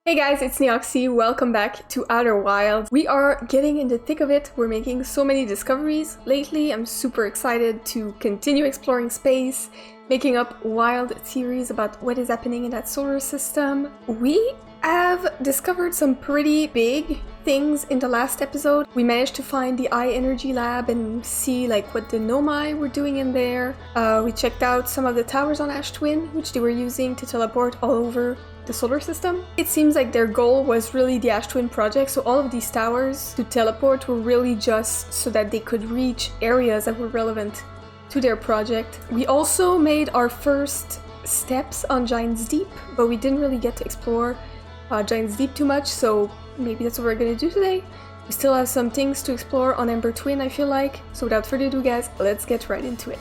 Hey guys, it's Neoxie. Welcome back to Outer Wilds. We are getting in the thick of it. We're making so many discoveries lately. I'm super excited to continue exploring space, making up wild theories about what is happening in that solar system. We have discovered some pretty big things in the last episode. We managed to find the Eye Energy Lab and see what the Nomai were doing in there. We checked out some of the towers on Ash Twin, which they were using to teleport all over the solar system. It seems like their goal was really the Ash Twin project, so all of these towers to teleport were really just so that they could reach areas that were relevant to their project. We also made our first steps on Giant's Deep, but we didn't really get to explore Giant's Deep too much, so maybe that's what we're gonna do today. We still have some things to explore on Ember Twin, I feel like. So without further ado guys, let's get right into it.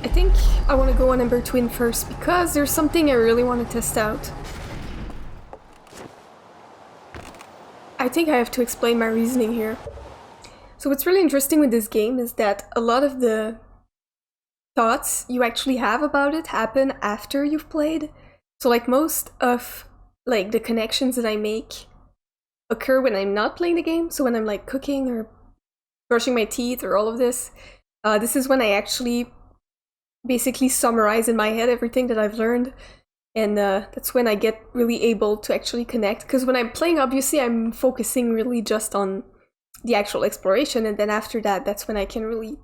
I think I want to go on Ember Twin first because there's something I really want to test out. I think I have to explain my reasoning here. So what's really interesting with this game is that a lot of the thoughts you actually have about it happen after you've played. So most of the connections that I make occur when I'm not playing the game. So when I'm cooking or brushing my teeth or all of this, this is when I actually basically summarize in my head everything that I've learned, and that's when I get really able to actually connect, because when I'm playing, obviously I'm focusing really just on the actual exploration, and then after that, that's when I can really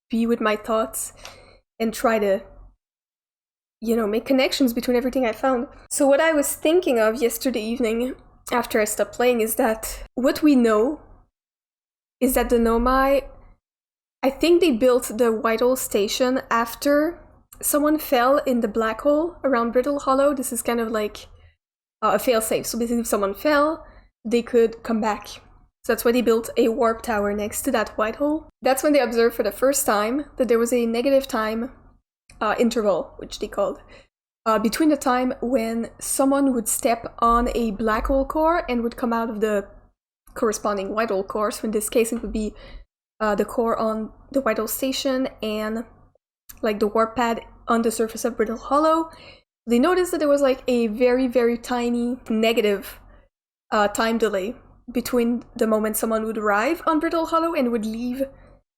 be with my thoughts and try to, make connections between everything I found. So what I was thinking of yesterday evening after I stopped playing is that what we know is that the Nomai, I think they built the Whitehall station after someone fell in the black hole around Brittle Hollow. This is kind of like a failsafe. So basically if someone fell, they could come back. So that's why they built a warp tower next to that white hole. That's when they observed for the first time that there was a negative time interval, which they called, between the time when someone would step on a black hole core and would come out of the corresponding white hole core. So in this case it would be the core on the Whitehall station and the warp pad on the surface of Brittle Hollow. They noticed that there was a very, very tiny negative time delay between the moment someone would arrive on Brittle Hollow and would leave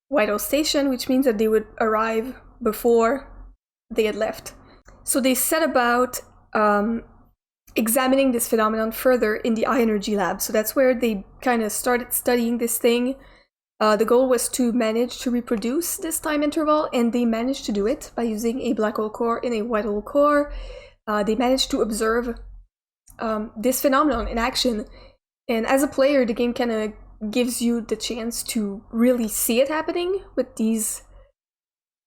Whitehall station, which means that they would arrive before they had left. So they set about examining this phenomenon further in the Eye Energy Lab. So that's where they kind of started studying this thing. The goal was to manage to reproduce this time interval, and they managed to do it by using a black hole core and a white hole core. They managed to observe this phenomenon in action, and as a player, the game kind of gives you the chance to really see it happening with these,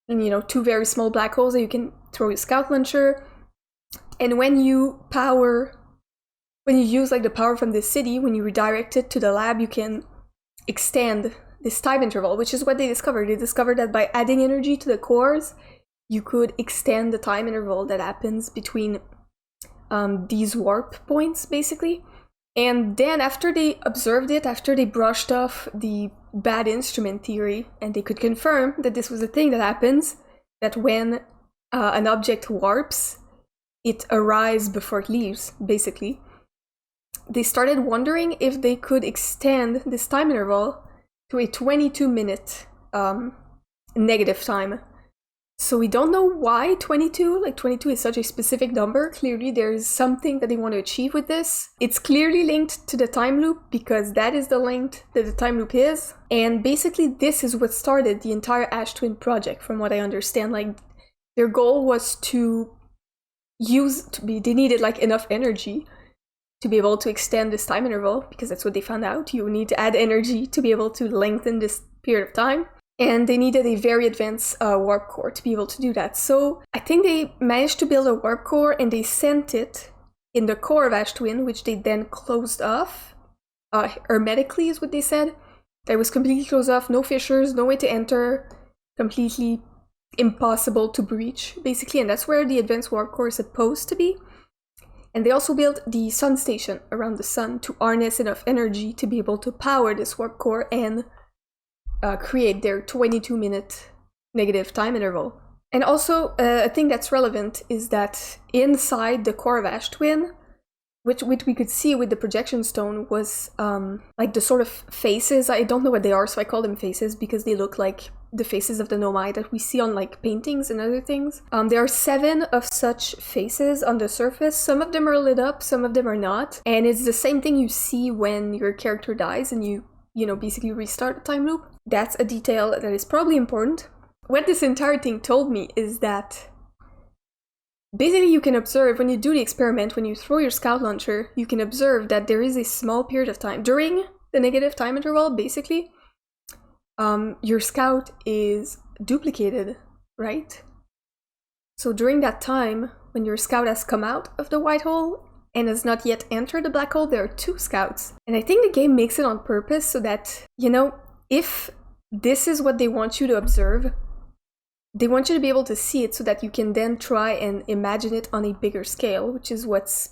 two very small black holes that you can throw your scout launcher. And when you use the power from the city, when you redirect it to the lab, you can extend this time interval, which is what they discovered. They discovered that by adding energy to the cores, you could extend the time interval that happens between these warp points, basically. And then after they observed it, after they brushed off the bad instrument theory, and they could confirm that this was a thing that happens, that when an object warps, it arrives before it leaves, basically. They started wondering if they could extend this time interval to a 22-minute negative time. So we don't know why 22, 22 is such a specific number. Clearly there's something that they want to achieve with this. It's clearly linked to the time loop because that is the length that the time loop is. And basically this is what started the entire Ash Twin project, from what I understand. Their goal was they needed enough energy to be able to extend this time interval, because that's what they found out. You need to add energy to be able to lengthen this period of time. And they needed a very advanced warp core to be able to do that. So I think they managed to build a warp core, and they sent it in the core of Ash Twin, which they then closed off hermetically, is what they said. That was completely closed off, no fissures, no way to enter, completely impossible to breach, basically. And that's where the advanced warp core is supposed to be. And they also built the sun station around the sun to harness enough energy to be able to power this warp core and create their 22-minute negative time interval. And also, a thing that's relevant is that inside the core of Ash Twin, which we could see with the projection stone, was like the sort of faces. I don't know what they are, so I call them faces because they look like the faces of the Nomai that we see on like paintings and other things. There are 7 of such faces on the surface. Some of them are lit up, some of them are not. And it's the same thing you see when your character dies and you know, basically restart the time loop. That's a detail that is probably important. What this entire thing told me is that basically you can observe, when you do the experiment, when you throw your scout launcher, you can observe that there is a small period of time during the negative time interval, basically, your scout is duplicated, right? So during that time, when your scout has come out of the white hole and has not yet entered the black hole, there are 2 scouts. And I think the game makes it on purpose so that, you know, if this is what they want you to observe, they want you to be able to see it so that you can then try and imagine it on a bigger scale, which is what's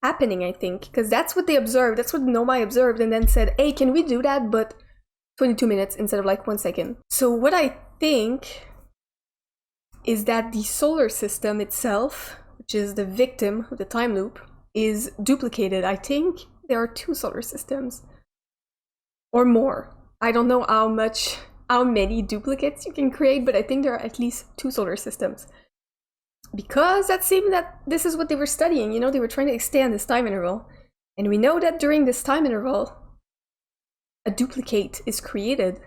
happening, I think. Because that's what they observed, that's what Nomai observed, and then said, hey, can we do that, but 22 minutes instead of like 1 second. So what I think is that the solar system itself, which is the victim of the time loop, is duplicated. I think there are 2 solar systems. Or more. I don't know how many duplicates you can create, but I think there are at least 2 solar systems. Because that seemed that this is what they were studying, you know, they were trying to extend this time interval. And we know that during this time interval, a duplicate is created.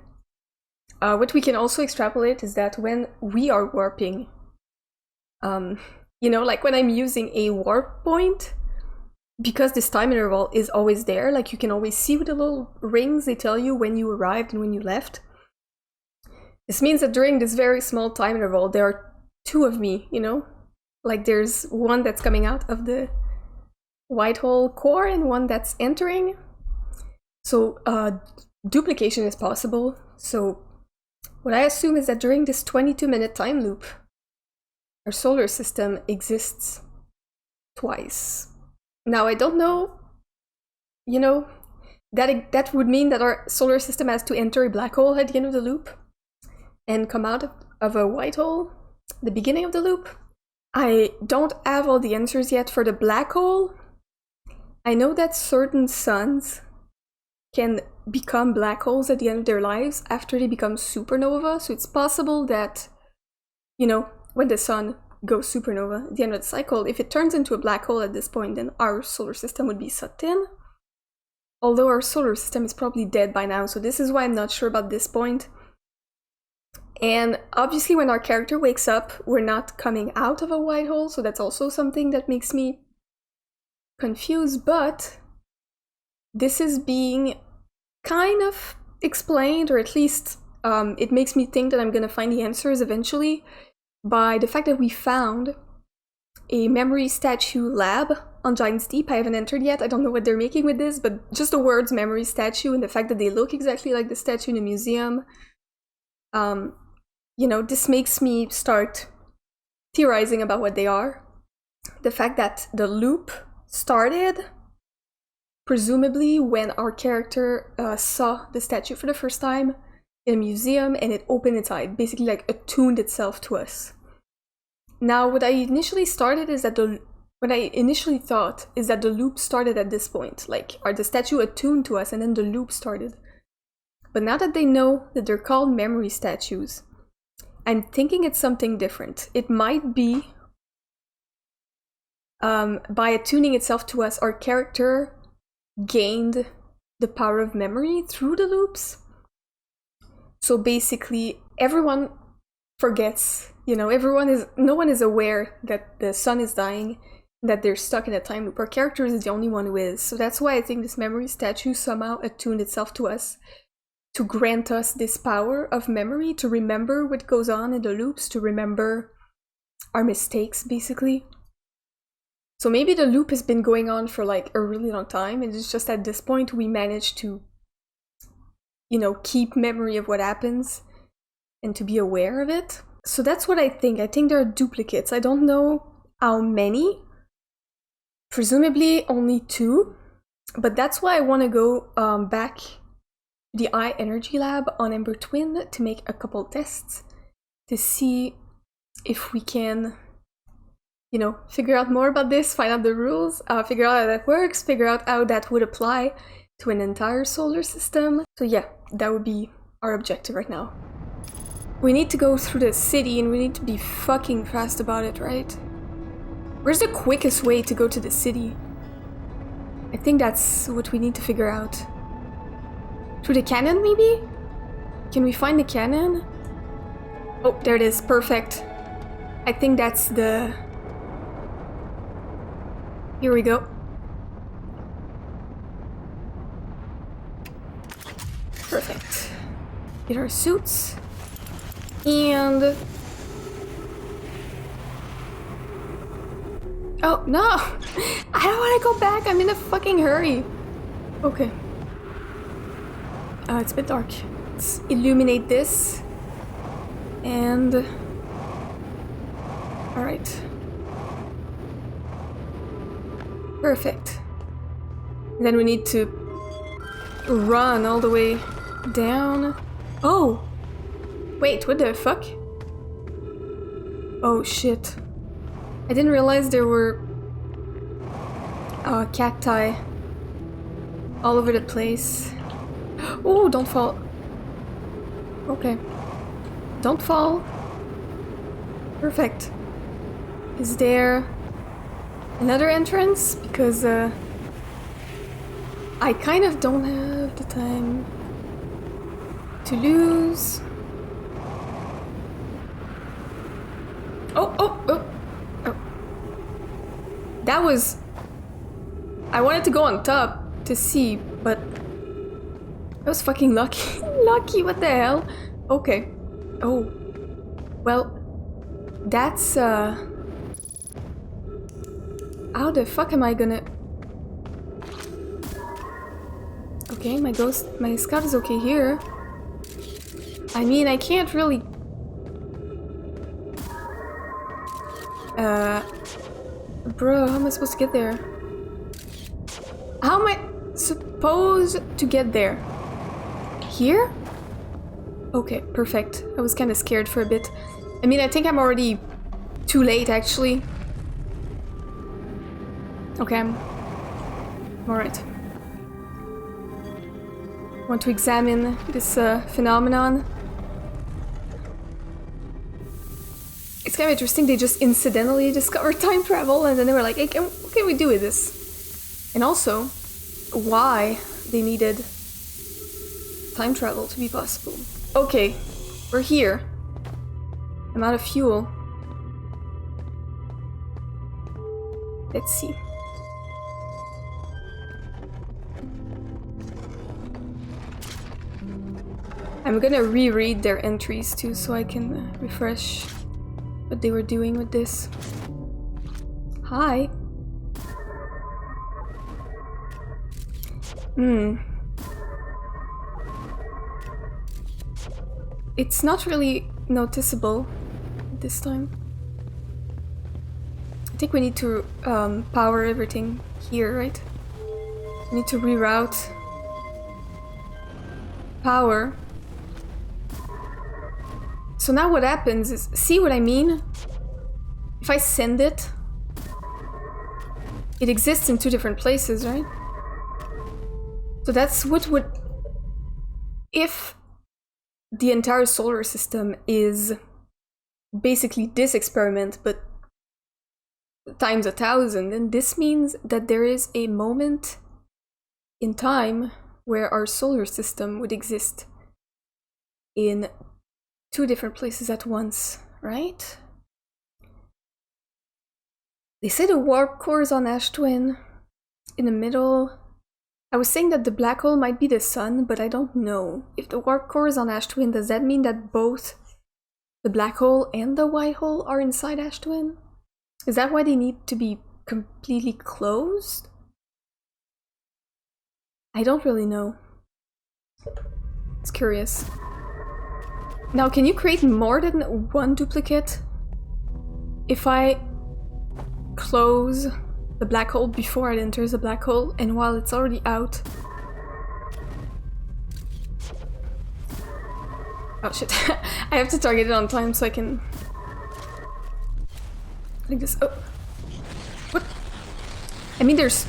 What we can also extrapolate is that when we are warping, you know, like when I'm using a warp point, because this time interval is always there, like you can always see with the little rings, they tell you when you arrived and when you left. This means that during this very small time interval, there are 2 of me, you know? Like there's one that's coming out of the white hole core and one that's entering. So duplication is possible. So what I assume is that during this 22-minute time loop, our solar system exists twice. Now I don't know, you know, that would mean that our solar system has to enter a black hole at the end of the loop and come out of a white hole, the beginning of the loop. I don't have all the answers yet for the black hole. I know that certain suns can become black holes at the end of their lives after they become supernova, so it's possible that, you know, when the sun goes supernova at the end of the cycle, if it turns into a black hole at this point, then our solar system would be sucked in. Although our solar system is probably dead by now, so this is why I'm not sure about this point. And obviously when our character wakes up, we're not coming out of a white hole, so that's also something that makes me confused, but this is being kind of explained, or at least it makes me think that I'm gonna find the answers eventually by the fact that we found a memory statue lab on Giant's Deep. I haven't entered yet, I don't know what they're making with this, but just the words memory statue and the fact that they look exactly like the statue in the museum, you know, this makes me start theorizing about what they are. The fact that the loop started presumably when our character saw the statue for the first time in a museum and it opened its eye, basically like attuned itself to us. Now, what I initially thought is that the loop started at this point, like, are the statue attuned to us and then the loop started. But now that they know that they're called memory statues, I'm thinking it's something different. It might be by attuning itself to us, our character gained the power of memory through the loops. So basically, everyone forgets, you know, no one is aware that the sun is dying, that they're stuck in a time loop. Our character is the only one who is. So that's why I think this memory statue somehow attuned itself to us to grant us this power of memory, to remember what goes on in the loops, to remember our mistakes, basically. So maybe the loop has been going on for like a really long time, and it's just at this point we managed to, you know, keep memory of what happens and to be aware of it. So that's what I think. I think there are duplicates. I don't know how many. Presumably only 2. But that's why I want to go back to the Eye Energy Lab on Ember Twin to make a couple tests to see if we can, you know, figure out more about this, find out the rules, figure out how that works, figure out how that would apply to an entire solar system. So yeah, that would be our objective right now. We need to go through the city and we need to be fucking fast about it, right? Where's the quickest way to go to the city? I think that's what we need to figure out. Through the cannon, maybe? Can we find the cannon? Oh, there it is. Perfect. I think that's the... Here we go. Perfect. Get our suits. And... Oh, no! I don't want to go back! I'm in a fucking hurry! Okay. It's a bit dark. Let's illuminate this. And... Alright. Perfect. And then we need to run all the way down. Oh! Wait, what the fuck? Oh shit. I didn't realize there were cacti all over the place. Oh, don't fall. Okay. Don't fall. Perfect. Is there another entrance? Because I kind of don't have the time to lose. Oh. That was... I wanted to go on top to see, but... I was fucking lucky. Lucky, what the hell? Okay. Oh. Well, that's, How the fuck am I gonna... Okay, my scout is okay here. I mean, I can't really... Bro, how am I supposed to get there? How am I supposed to get there? Here? Okay, perfect. I was kind of scared for a bit. I mean, I think I'm already too late, actually. Okay, I'm alright. Want to examine this phenomenon. It's kind of interesting, they just incidentally discovered time travel and then they were like, hey, what can we do with this? And also, why they needed time travel to be possible. Okay, we're here. I'm out of fuel. Let's see. I'm gonna reread their entries too so I can refresh what they were doing with this. Hi. It's not really noticeable this time. I think we need to power everything here, right? We need to reroute power. So now what happens is, see what I mean? If I send it, it exists in two different places, right? So that's what would... If the entire solar system is basically this experiment, but times 1,000, then this means that there is a moment in time where our solar system would exist in two different places at once, right? They say the warp core is on Ash Twin in the middle. I was saying that the black hole might be the sun, but I don't know. If the warp core is on Ash Twin, does that mean that both the black hole and the white hole are inside Ash Twin? Is that why they need to be completely closed? I don't really know. It's curious. Now, can you create more than one duplicate? If I close the black hole before it enters the black hole and while it's already out. Oh shit. I have to target it on time so I can Putting this. Oh, what? I mean, there's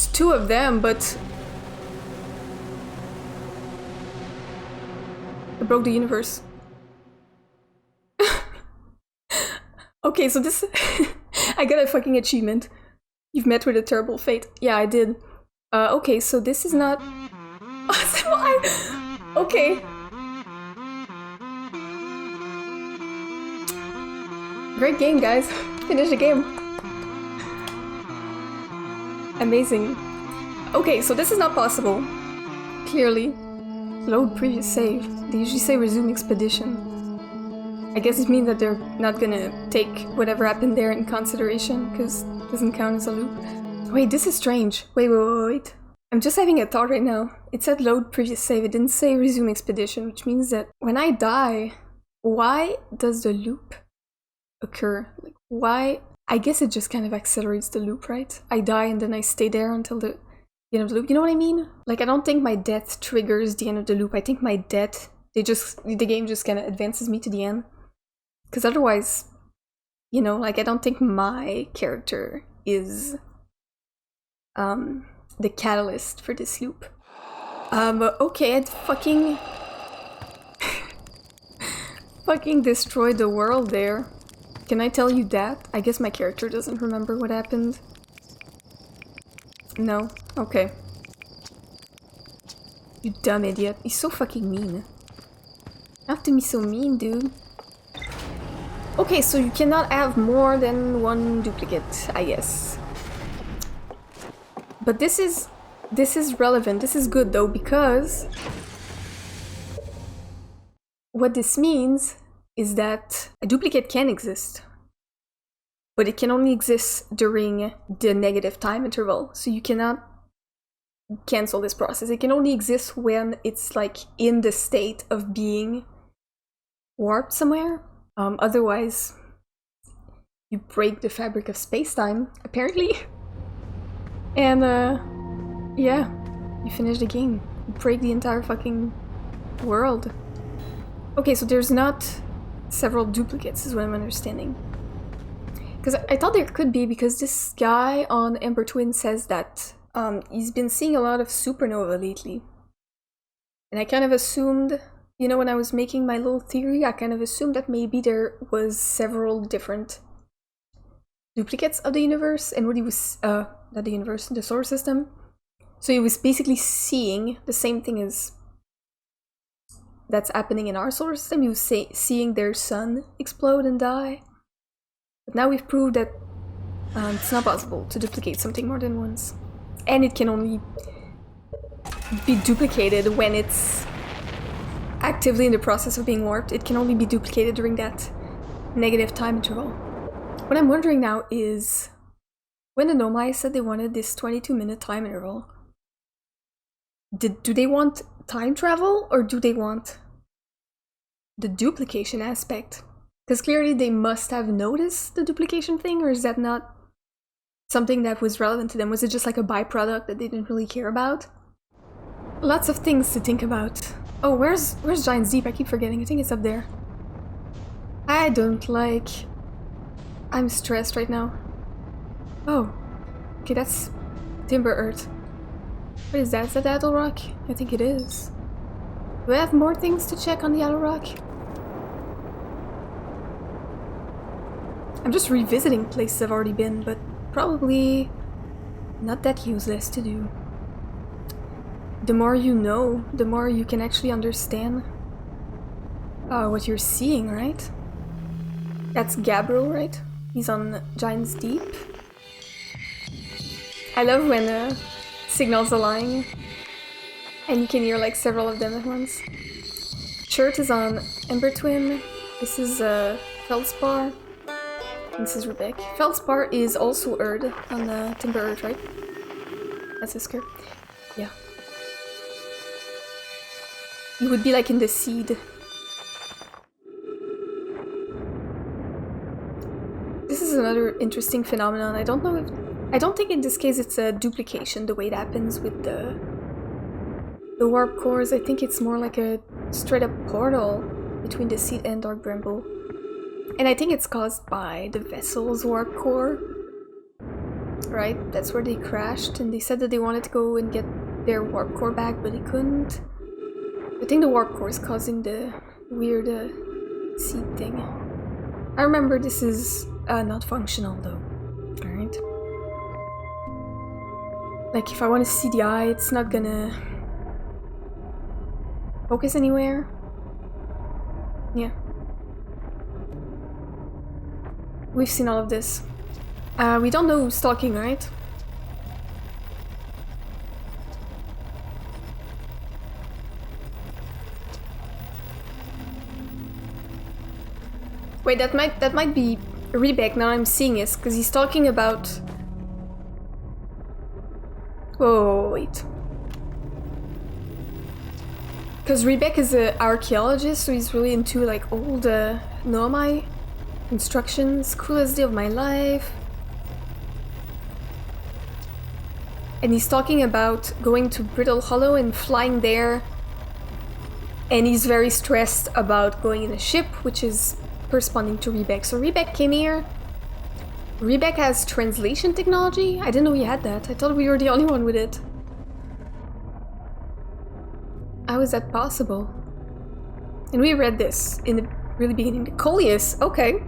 two of them, but I broke the universe. Okay, so this I got a fucking achievement. You've met with a terrible fate. Yeah, I did. Okay, so this is not. Okay. Great game, guys. Finish the game. Amazing. Okay, so this is not possible. Clearly. Load previous save. They usually say resume expedition. I guess it means that they're not gonna take whatever happened there in consideration, because it doesn't count as a loop. Wait, this is strange. Wait. I'm just having a thought right now. It said load previous save, it didn't say resume expedition, which means that when I die, why does the loop occur? Like, why? I guess it just kind of accelerates the loop, right? I die and then I stay there until the end of the loop. You know what I mean? Like, I don't think my death triggers the end of the loop. I think my death, the game just kind of advances me to the end. Because otherwise, you know, like, I don't think my character is the catalyst for this loop. Okay, I'd fucking destroyed the world there. Can I tell you that? I guess my character doesn't remember what happened. No? Okay. You dumb idiot. He's so fucking mean. Not to be so mean, dude. Okay, so you cannot have more than one duplicate, I guess. But this is relevant. This is good though, because what this means is that a duplicate can exist, but it can only exist during the negative time interval. So you cannot cancel this process. It can only exist when it's like in the state of being warped somewhere. Otherwise, you break the fabric of space-time, apparently. And yeah, you finish the game. You break the entire fucking world. Okay, so there's not several duplicates, is what I'm understanding. Because I thought there could be, because this guy on Ember Twin says that he's been seeing a lot of supernova lately. And I kind of assumed, you know, when I was making my little theory, I kind of assumed that maybe there was several different duplicates of the universe, and what he was, not the universe, the solar system. So he was basically seeing the same thing as that's happening in our solar system. He was seeing their sun explode and die. But now we've proved that it's not possible to duplicate something more than once. And it can only be duplicated when it's actively in the process of being warped. It can only be duplicated during that negative time interval. What I'm wondering now is, when the Nomai said they wanted this 22-minute time interval, do they want time travel, or do they want the duplication aspect? Because clearly they must have noticed the duplication thing, or is that not something that was relevant to them? Was it just like a byproduct that they didn't really care about? Lots of things to think about. Oh, where's Giant's Deep? I keep forgetting. I think it's up there. I don't like... I'm stressed right now. Oh. Okay, that's Timber Earth. What is that? Is that Idle Rock? I think it is. Do I have more things to check on the Idle Rock? I'm just revisiting places I've already been, but probably not that useless to do. The more you know, the more you can actually understand what you're seeing, right? That's Gabriel, right? He's on Giant's Deep. I love when signals align and you can hear like several of them at once. Chert is on Ember Twin. This is Feldspar. And this is Rebek. Feldspar is also Erd on the Timber Earth, right? That's his curve. Yeah. He would be like in the seed. This is another interesting phenomenon. I don't think in this case it's a duplication the way it happens with the warp cores. I think it's more like a straight up portal. between the seed and dark bramble. And I think it's caused by the vessel's warp core. Right? That's where they crashed, and they said that they wanted to go and get their warp core back, but they couldn't. I think the warp core is causing the weird seed thing. I remember this is not functional though. Alright. Like if I want to see the eye, it's not gonna focus anywhere. Yeah. We've seen all of this. We don't know who's talking, right? Wait, that might be Rebek. Now I'm seeing it, because he's talking about. Whoa, wait. Because Rebek is an archaeologist, so he's really into like old Noamai instructions. Coolest day of my life. And he's talking about going to Brittle Hollow and flying there. And he's very stressed about going in a ship, which is corresponding to Rebek. So Rebek came here. Rebek has translation technology? I didn't know he had that. I thought we were the only one with it. How is that possible? And we read this in the really beginning. Coleus, okay.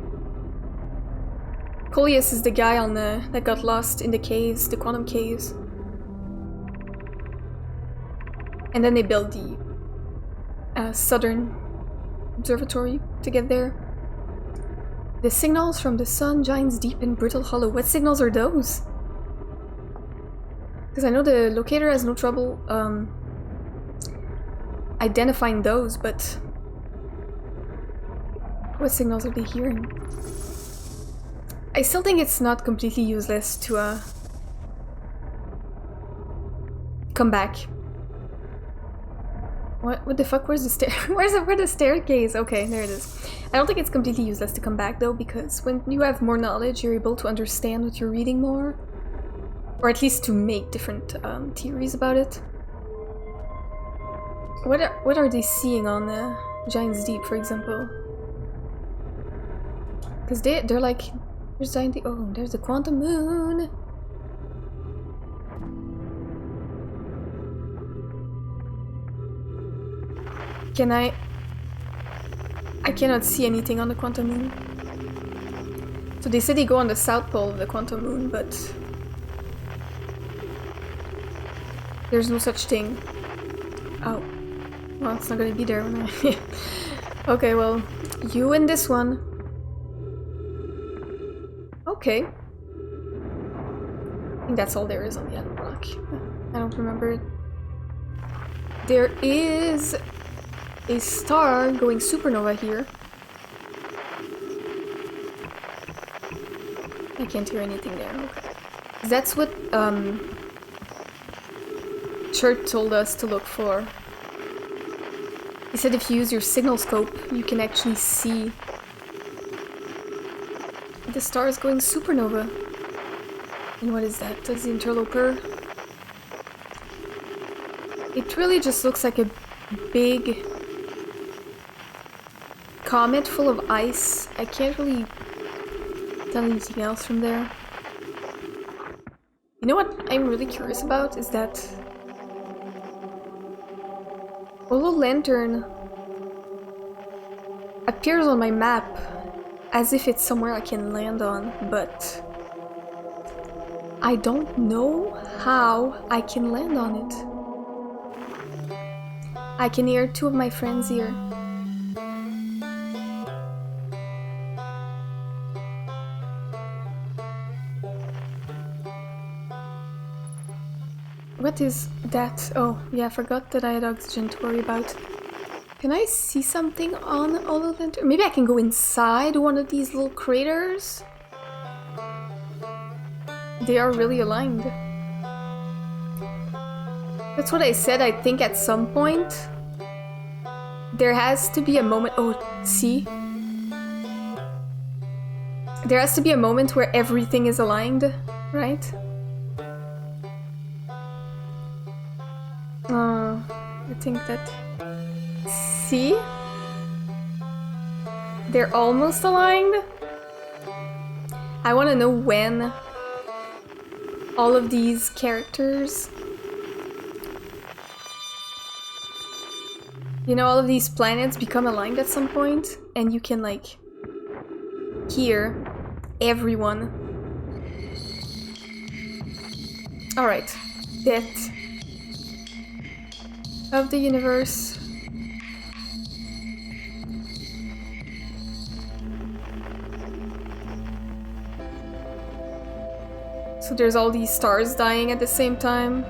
Coleus is the guy on the that got lost in the caves, the quantum caves. And then they built the Southern Observatory to get there. The signals from the sun giants deep in Brittle Hollow. What signals are those? Because I know the locator has no trouble identifying those, but what signals are they hearing? I still think it's not completely useless to come back. What the fuck? Where's the stair? Where's the staircase? Okay, there it is. I don't think it's completely useless to come back though, because when you have more knowledge, you're able to understand what you're reading more, or at least to make different theories about it. What are they seeing on Giant's Deep, for example? Because they're like, there's Giant Deep. Oh, there's the quantum moon. I cannot see anything on the quantum moon. So they said they go on the south pole of the quantum moon, but there's no such thing. Oh. Well, it's not gonna be there when I... Okay, well, you and this one. Okay. I think that's all there is on the other rock. I don't remember it. There is a star going supernova here. I can't hear anything there. Okay. That's what Chert told us to look for. He said if you use your signal scope, you can actually see the star is going supernova. And what is that? That's the interloper. It really just looks like a big comet full of ice. I can't really tell anything else from there. You know what I'm really curious about is that Holo Lantern appears on my map as if it's somewhere I can land on, but I don't know how I can land on it. I can hear two of my friends here. What is that? Oh, yeah, I forgot that I had oxygen to worry about. Can I see something on Holo Lantern? Maybe I can go inside one of these little craters? They are really aligned. That's what I said. I think at some point there has to be a moment. Oh, see? There has to be a moment where everything is aligned, right? I think that... See? They're almost aligned. I want to know when all of these characters, you know, all of these planets become aligned at some point, and you can like hear everyone. All right, death of the universe. So there's all these stars dying at the same time.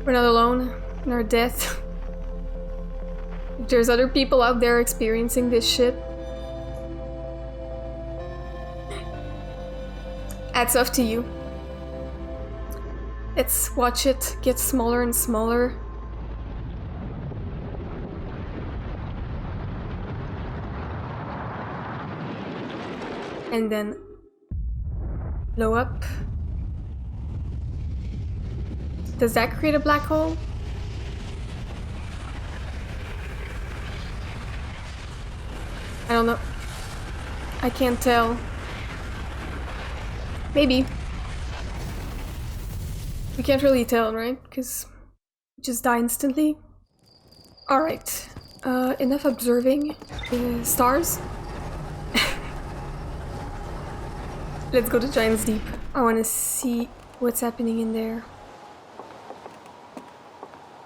We're not alone in our death. If there's other people out there experiencing this shit, that's up to you. Let's watch it get smaller and smaller. And then blow up. Does that create a black hole? I don't know. I can't tell. Maybe. We can't really tell, right? Because we just die instantly. Alright. Enough observing the stars. Let's go to Giant's Deep. I want to see what's happening in there.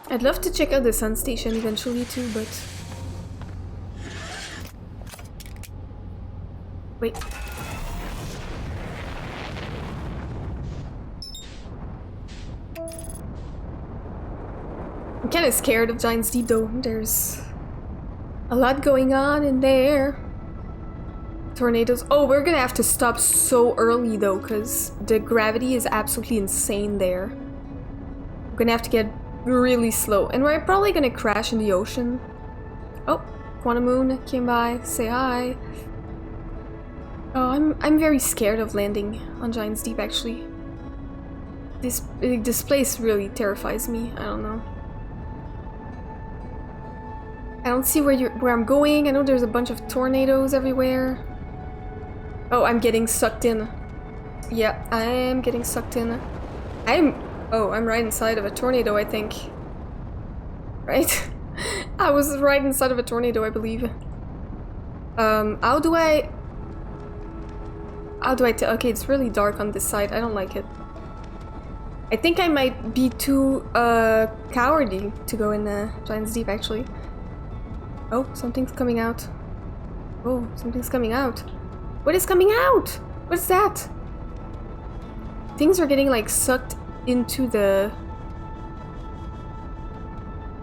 I'd love to check out the sun station eventually too, but... Wait. I'm kind of scared of Giant's Deep though. There's a lot going on in there. Tornadoes. Oh, we're gonna have to stop so early though, because the gravity is absolutely insane there. We're gonna have to get really slow, and we're probably gonna crash in the ocean. Oh, Quantum Moon came by. Say hi. Oh, I'm very scared of landing on Giant's Deep actually. This place really terrifies me. I don't know. I don't see where I'm going. I know there's a bunch of tornadoes everywhere. Oh, I'm getting sucked in. Yeah, I am getting sucked in. Oh, I'm right inside of a tornado, I think. Right? I was right inside of a tornado, I believe. How do I tell? Okay, it's really dark on this side. I don't like it. I think I might be too cowardly to go in Giant's Deep, actually. Oh, something's coming out. Oh, something's coming out. What is coming out? What's that? Things are getting like sucked into the...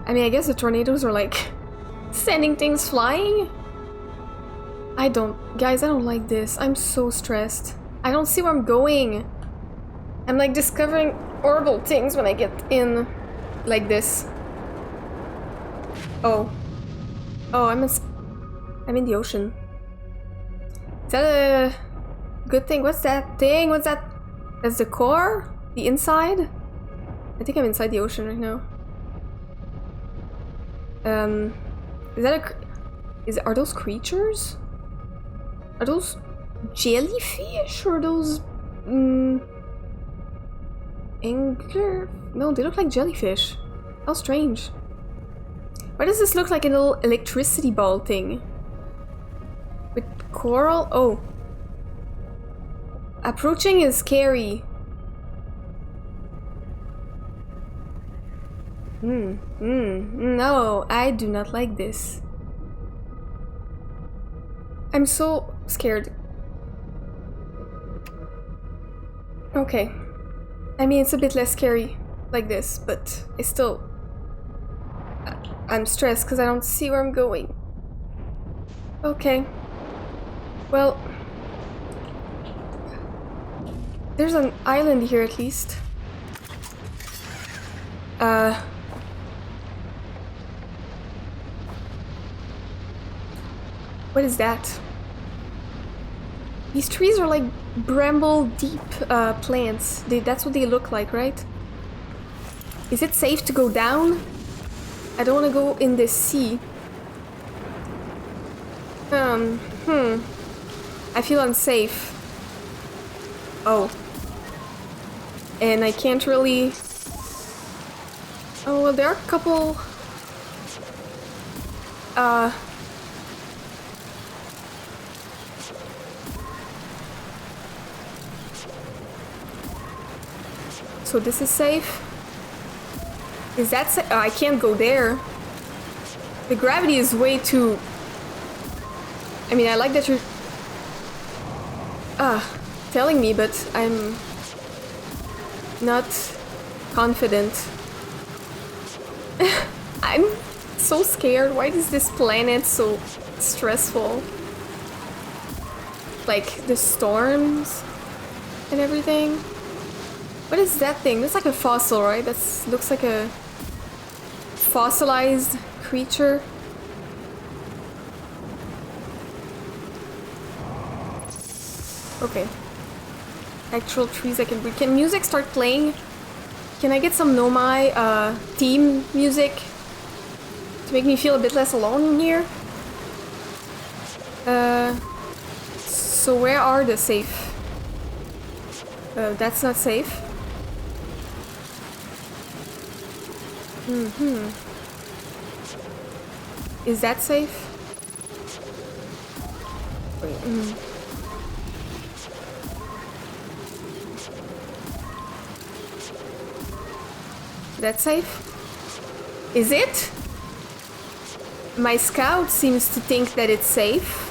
I mean, I guess the tornadoes are like sending things flying? Guys, I don't like this. I'm so stressed. I don't see where I'm going. I'm like discovering horrible things when I get in like this. Oh. Oh, I'm in the ocean. Is that a good thing? What's that thing? What's that? That's the core? The inside? I think I'm inside the ocean right now. Is that are those creatures? Are those jellyfish? Or are those angler? No, they look like jellyfish. How strange. Why does this look like a little electricity ball thing? With coral? Oh. Approaching is scary. No, I do not like this. I'm so scared. Okay. I mean, it's a bit less scary like this, but I'm stressed because I don't see where I'm going. Okay. Well, there's an island here at least. What is that? These trees are like bramble deep plants. That's what they look like, right? Is it safe to go down? I don't want to go in the sea. I feel unsafe. Oh. And I can't really... Oh, well, there are a couple... So this is safe? Is that safe? Oh, I can't go there. The gravity is way too... I mean, I like that you're... telling me, but I'm... not confident. I'm so scared. Why is this planet so stressful? Like, the storms and everything. What is that thing? That's like a fossil, right? That looks like a fossilized creature. Okay. Actual trees I can breathe. Can music start playing? Can I get some Nomai theme music to make me feel a bit less alone in here? So where are the safe? That's not safe. Is that safe? Wait, That's safe? Is it? My scout seems to think that it's safe.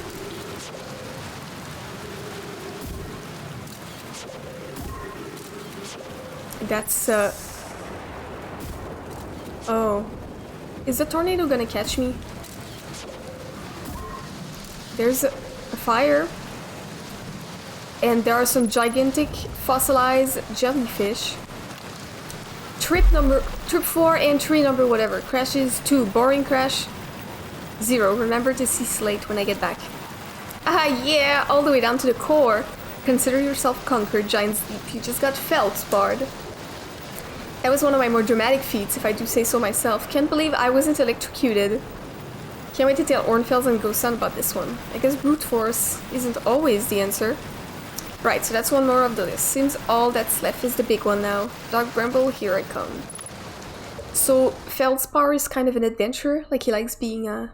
That's Oh. Is the tornado gonna catch me? There's a fire. And there are some gigantic fossilized jellyfish. Trip 4, entry number whatever. Crashes 2, boring crash 0. Remember to see Slate when I get back. Ah yeah, all the way down to the core. Consider yourself conquered, giant sleep. You just got feldsparred. That was one of my more dramatic feats, if I do say so myself. Can't believe I wasn't electrocuted. Can't wait to tell Ornfels and Gosan about this one. I guess brute force isn't always the answer. Right, so that's one more of the list. Seems all that's left is the big one now. Dog Bramble, here I come. So, Feldspar is kind of an adventurer. Like, he likes being,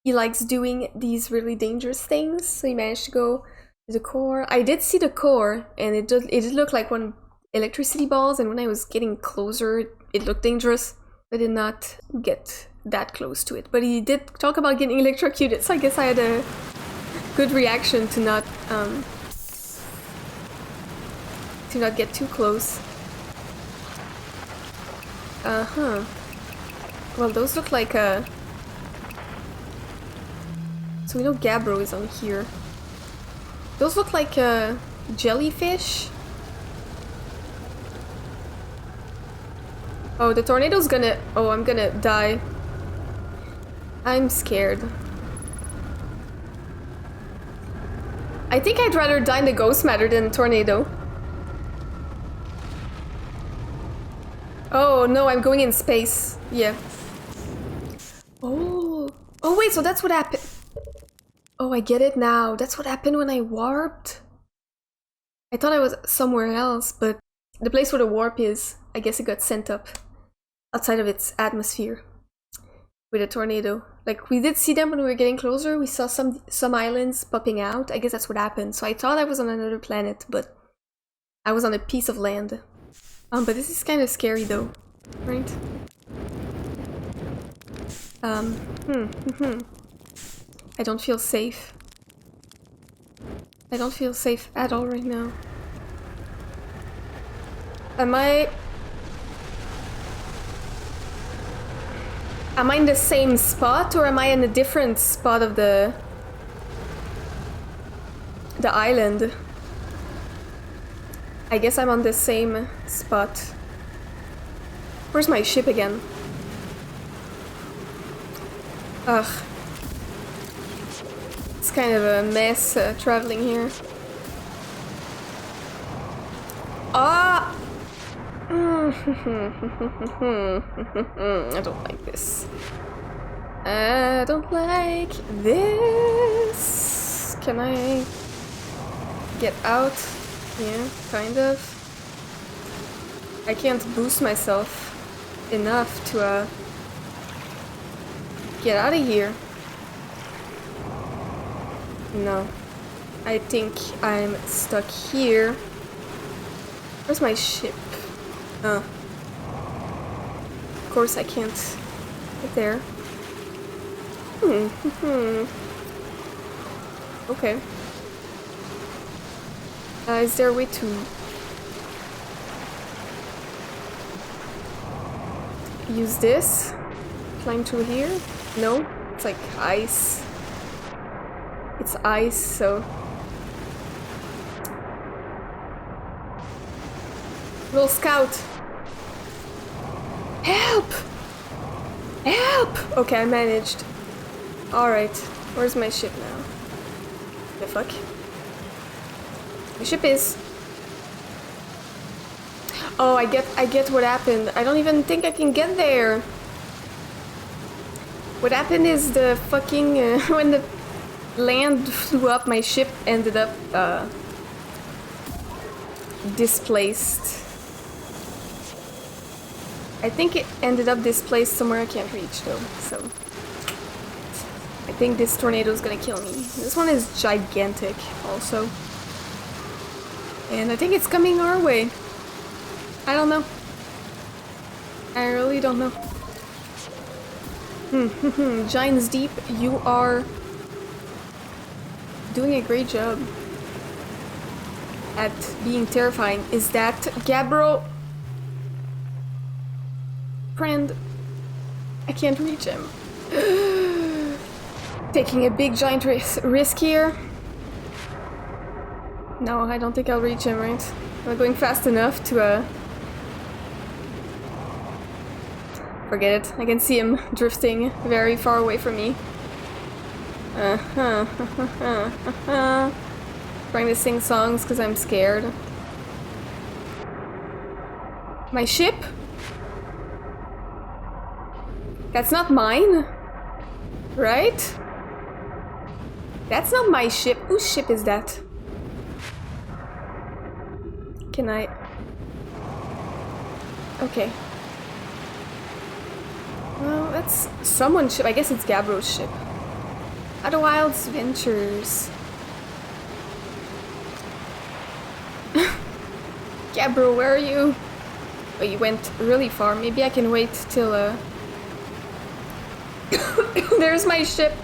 he likes doing these really dangerous things. So he managed to go to the core. I did see the core, and it did look like one electricity balls, and when I was getting closer, it looked dangerous. I did not get that close to it. But he did talk about getting electrocuted, so I guess I had a good reaction to not get too close. Well, those look like so we know Gabbro is on here. Those look like jellyfish. Oh, the tornado's gonna... Oh, I'm gonna die. I'm scared. I think I'd rather die in the ghost matter than a tornado. Oh no, I'm going in space. Yeah. Oh. Oh wait, so that's what happened. Oh, I get it now. That's what happened when I warped. I thought I was somewhere else, but the place where the warp is, I guess it got sent up outside of its atmosphere with a tornado. Like, we did see them when we were getting closer. We saw some islands popping out. I guess that's what happened. So I thought I was on another planet, but I was on a piece of land. But this is kind of scary though, right? I don't feel safe. I don't feel safe at all right now. Am I in the same spot, or am I in a different spot of the island? I guess I'm on the same spot. Where's my ship again? Ugh. It's kind of a mess traveling here. Ah! I don't like this. I don't like this. Can I get out? Yeah, kind of. I can't boost myself enough to get out of here. No. I think I'm stuck here. Where's my ship? Of course I can't get there. Okay. Is there a way to use this? Climb through here? No? It's like ice. It's ice, so... Little scout! Help! Help! Okay, I managed. Alright, where's my ship now? The fuck? My ship is... Oh, I get what happened. I don't even think I can get there. What happened is the fucking... when the land flew up, my ship ended up displaced. I think it ended up displaced somewhere I can't reach though, so... I think this tornado is gonna kill me. This one is gigantic also. And I think it's coming our way. I don't know. I really don't know. Giants Deep, you are doing a great job at being terrifying. Is that Gabbro? Friend, I can't reach him. Taking a big giant risk here. No, I don't think I'll reach him, right? Am I going fast enough to forget it. I can see him drifting very far away from me. Trying to sing songs because I'm scared. My ship? That's not mine, right? That's not my ship. Whose ship is that? Can I... Okay. Well, that's someone's ship. I guess it's Gabbro's ship. Outer Wilds Ventures. Gabbro, where are you? Oh, you went really far. Maybe I can wait till, There's my ship.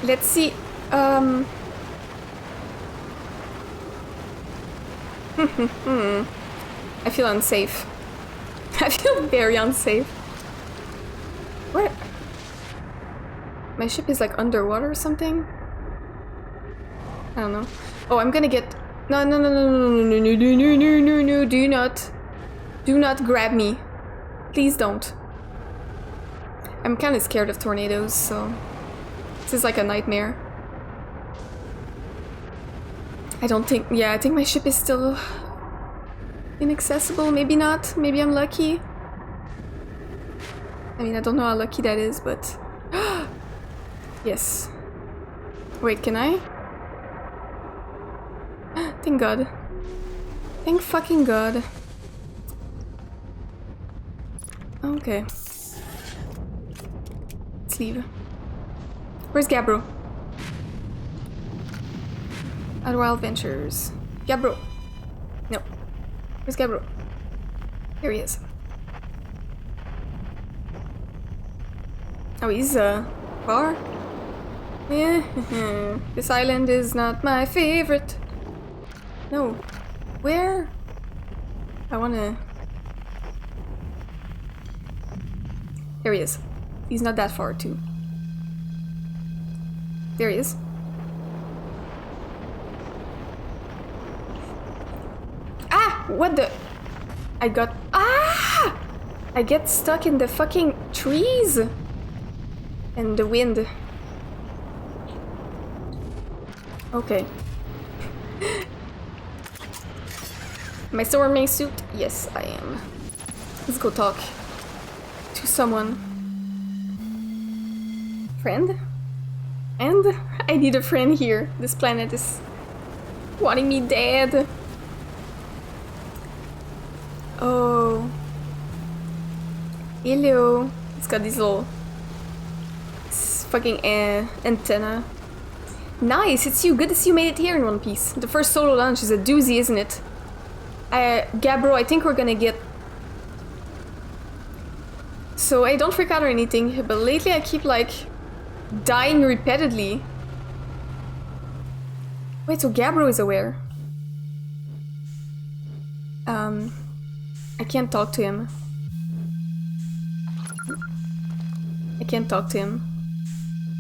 Let's see. I feel unsafe. I feel very unsafe. Where? My ship is like underwater or something? I don't know. Oh, I'm gonna get... No, no, no, no, no, no, no, no, no, no, no, no, do not. Do not grab me. Please don't. I'm kind of scared of tornadoes, so... This is like a nightmare. I don't think... Yeah, I think my ship is still... inaccessible. Maybe not. Maybe I'm lucky. I mean, I don't know how lucky that is, but... Yes. Wait, can I? Thank God. Thank fucking God. Okay. Let's leave. Where's Gabbro? Outer Wild Ventures. Gabbro! No. Where's Gabbro? Here he is. Oh, he's, far? Yeah. This island is not my favorite. No. Where? I wanna... There he is. He's not that far, too. There he is. Ah! What the... I got... Ah! I get stuck in the fucking trees! And the wind. Am I still wearing my suit? Yes, I am. Let's go talk to someone. Friend? And I need a friend here. This planet is wanting me dead. Oh. Hello. It's got these little fucking antenna. Nice, it's you. Good to see you made it here in one piece. The first solo launch is a doozy, isn't it? Gabbro, I think we're gonna get... So I don't freak out or anything, but lately I keep like dying repeatedly. Wait, so Gabbro is aware. I can't talk to him. I can't talk to him.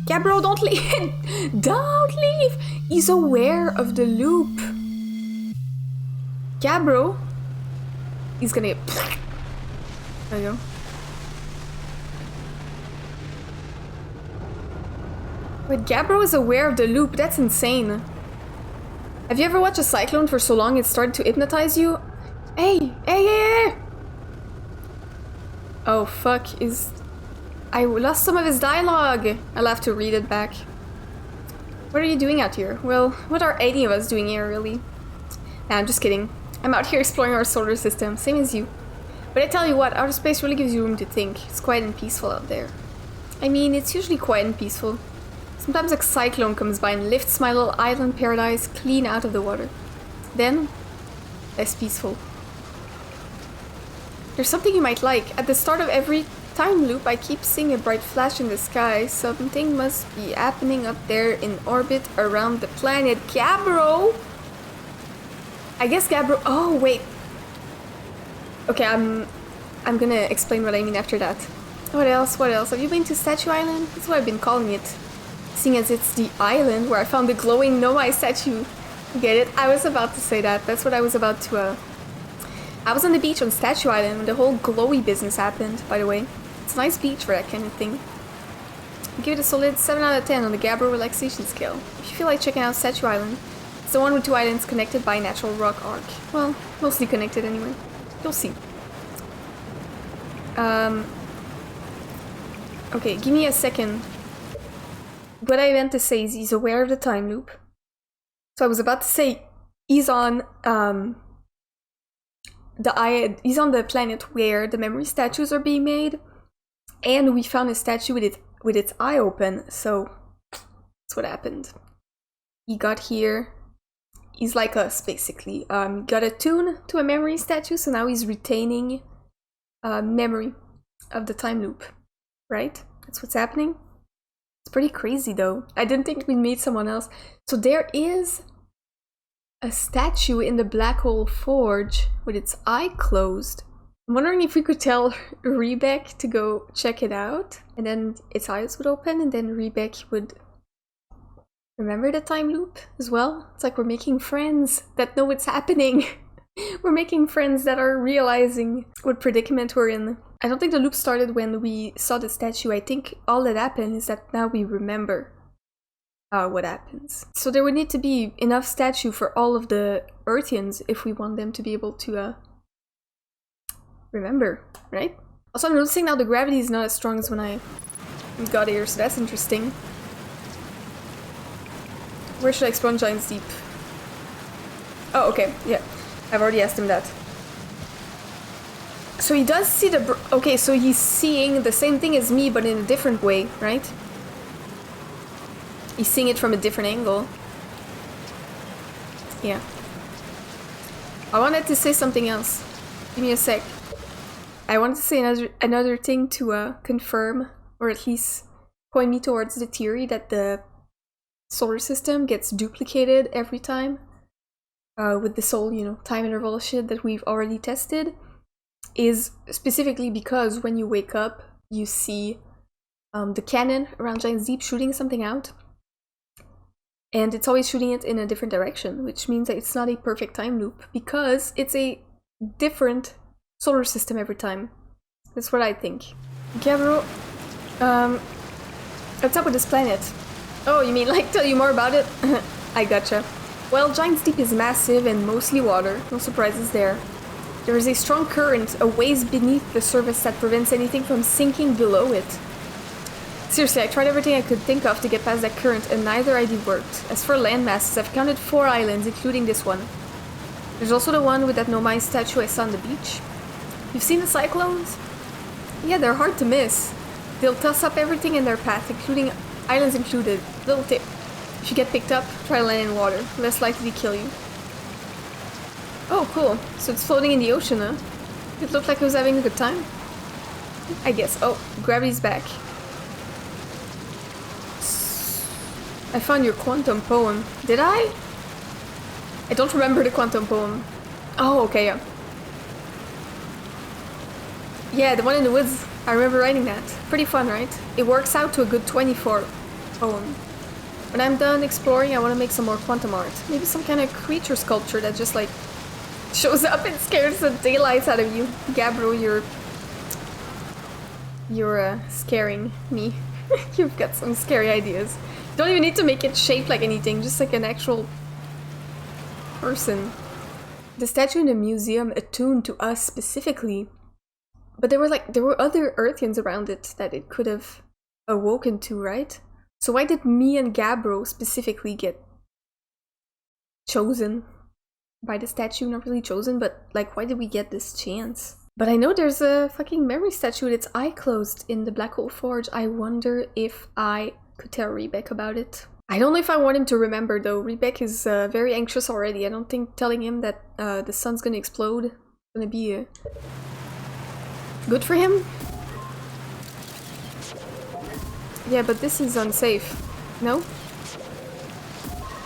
Gabbro, don't leave! Don't leave! He's aware of the loop. Gabbro? He's gonna get... There you go. Wait, Gabbro is aware of the loop. That's insane. Have you ever watched a cyclone for so long it started to hypnotize you? Hey! Hey, hey, hey! Oh, fuck. I lost some of his dialogue. I'll have to read it back. What are you doing out here? Well, what are any of us doing here, really? Nah, I'm just kidding. I'm out here exploring our solar system, same as you. But I tell you what, outer space really gives you room to think. It's quiet and peaceful out there. I mean, it's usually quiet and peaceful. Sometimes a cyclone comes by and lifts my little island paradise clean out of the water. Then, less peaceful. There's something you might like. At the start of every time loop, I keep seeing a bright flash in the sky. Something must be happening up there in orbit around the planet. Gabbro! I guess Gabbro... Oh, wait. Okay, I'm gonna explain what I mean after that. What else? What else? Have you been to Statue Island? That's what I've been calling it. Seeing as it's the island where I found the glowing Nomai statue. Get it? I was about to say that. That's what I was about to... I was on the beach on Statue Island when the whole glowy business happened, by the way. It's a nice beach for that kind of thing. I give it a solid 7 out of 10 on the Gabbro relaxation scale. If you feel like checking out Statue Island, it's the one with 2 islands connected by a natural rock arc. Well, mostly connected anyway. You'll see. Okay, give me a second. What I meant to say is he's aware of the time loop. So I was about to say he's on he's on the planet where the memory statues are being made, and we found a statue with its eye open. So that's what happened. He got here. He's like us, basically. Got attuned to a memory statue, so now he's retaining memory of the time loop. Right? That's what's happening. It's pretty crazy, though. I didn't think we'd meet someone else. So there is a statue in the Black Hole Forge with its eye closed. I'm wondering if we could tell Rebek to go check it out, and then its eyes would open, and then Rebek would remember the time loop as well. It's like we're making friends that know what's happening. We're making friends that are realizing what predicament we're in. I don't think the loop started when we saw the statue. I think all that happened is that now we remember what happens. So there would need to be enough statue for all of the Earthians if we want them to be able to remember, right? Also, I'm noticing now the gravity is not as strong as when I got here, so that's interesting. Where should I explore Giant's Deep? Oh, okay, yeah. I've already asked him that. So he does see the... Okay, so he's seeing the same thing as me, but in a different way, right? He's seeing it from a different angle. Yeah. I wanted to say something else. Give me a sec. I wanted to say another thing to confirm, or at least point me towards the theory that the solar system gets duplicated every time. With this whole, you know, time interval shit that we've already tested, is specifically because when you wake up, you see the cannon around Giant's Deep shooting something out. And it's always shooting it in a different direction, which means that it's not a perfect time loop, because it's a different solar system every time. That's what I think. Gabbro, what's up with this planet? Oh, you mean like tell you more about it? I gotcha. Well, Giant's Deep is massive and mostly water, no surprises there. There is a strong current, a ways beneath the surface that prevents anything from sinking below it. Seriously, I tried everything I could think of to get past that current, and neither idea worked. As for landmasses, I've counted 4 islands, including this one. There's also the one with that Nomai statue I saw on the beach. You've seen the cyclones? Yeah, they're hard to miss. They'll toss up everything in their path, including islands included. Little tip. If you get picked up, try to land in water. Less likely to kill you. Oh, cool. So it's floating in the ocean, huh? It looked like it was having a good time. I guess. Oh, gravity's back. I found your quantum poem. Did I? I don't remember the quantum poem. Oh, okay, yeah. Yeah, the one in the woods. I remember writing that. Pretty fun, right? It works out to a good 24 poem. When I'm done exploring, I want to make some more quantum art. Maybe some kind of creature sculpture that just like shows up and scares the daylights out of you. Gabbro, you're scaring me. You've got some scary ideas. Don't even need to make it shaped like anything, just like an actual person. The statue in the museum attuned to us specifically, but there were other Earthians around it that it could have awoken to, right? So why did me and Gabbro specifically get chosen by the statue? Not really chosen, but like, why did we get this chance? But I know there's a fucking memory statue with its eye closed in the Black Hole Forge. I wonder if I could tell Rebek about it. I don't know if I want him to remember though. Rebek is very anxious already. I don't think telling him that the sun's gonna explode is gonna be good for him. Yeah, but this is unsafe. No?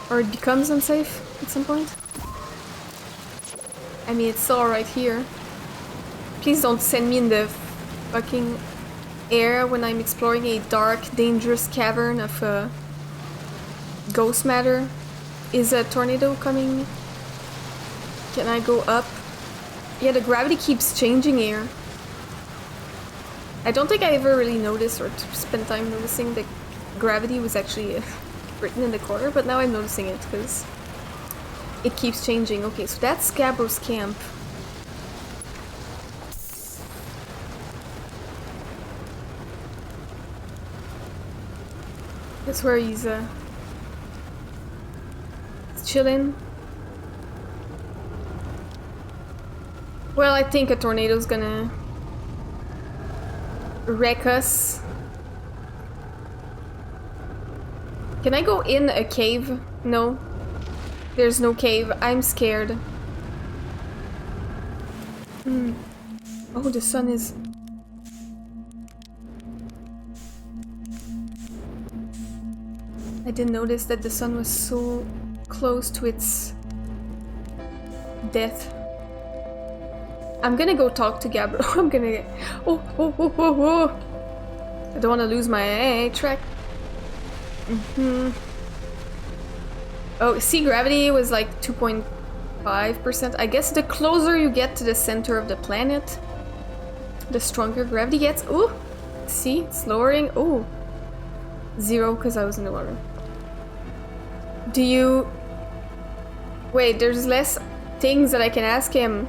Or it becomes unsafe at some point? I mean, it's still right here. Please don't send me in the fucking air when I'm exploring a dark, dangerous cavern of ghost matter. Is a tornado coming? Can I go up? Yeah, the gravity keeps changing here. I don't think I ever really noticed or spent time noticing that gravity was actually written in the corner, but now I'm noticing it because it keeps changing. Okay, so that's Gabbro's camp. That's where he's chilling. Well, I think a tornado's gonna wreck us. Can I go in a cave? No. There's no cave. I'm scared. Oh, the sun is... I didn't notice that the sun was so close to its death. I'm gonna go talk to Gabbro. I'm gonna... Oh. I don't want to lose my track. Oh, see, gravity was like 2.5%. I guess the closer you get to the center of the planet, the stronger gravity gets. Ooh, see, it's lowering. Ooh, 0 because I was in the water. Do you... Wait, there's less things that I can ask him.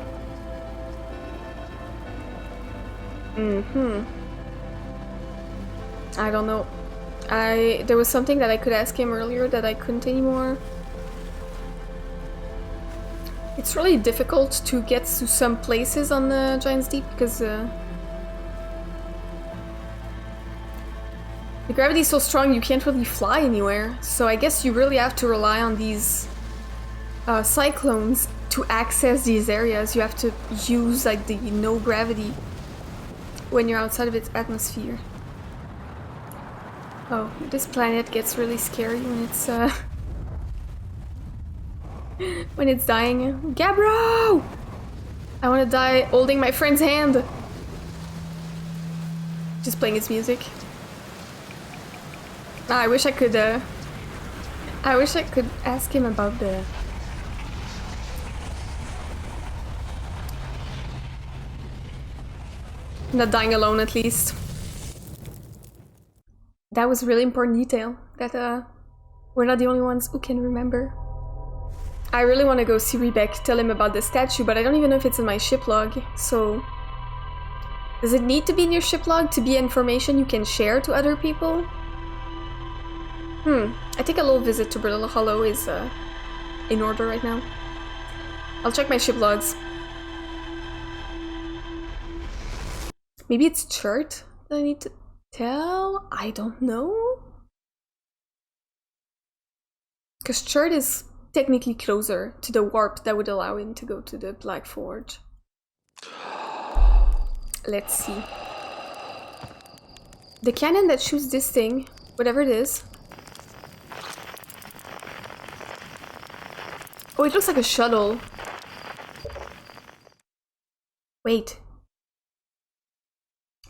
I don't know. There was something that I could ask him earlier that I couldn't anymore. It's really difficult to get to some places on the Giant's Deep because the gravity is so strong you can't really fly anywhere. So I guess you really have to rely on these cyclones to access these areas. You have to use like the no gravity when you're outside of its atmosphere. Oh, this planet gets really scary when it's when it's dying. Gabbro! I want to die holding my friend's hand. Just playing his music. I wish I could ask him about the... Not dying alone, at least. That was a really important detail that we're not the only ones who can remember. I really want to go see Rebek, tell him about the statue, but I don't even know if it's in my ship log, so... Does it need to be in your ship log to be information you can share to other people? I think a little visit to Brittle Hollow is in order right now. I'll check my ship logs. Maybe it's Chert that I need to tell? I don't know. Because Chert is technically closer to the warp that would allow him to go to the Black Forge. Let's see. The cannon that shoots this thing, whatever it is. Oh, it looks like a shuttle. Wait.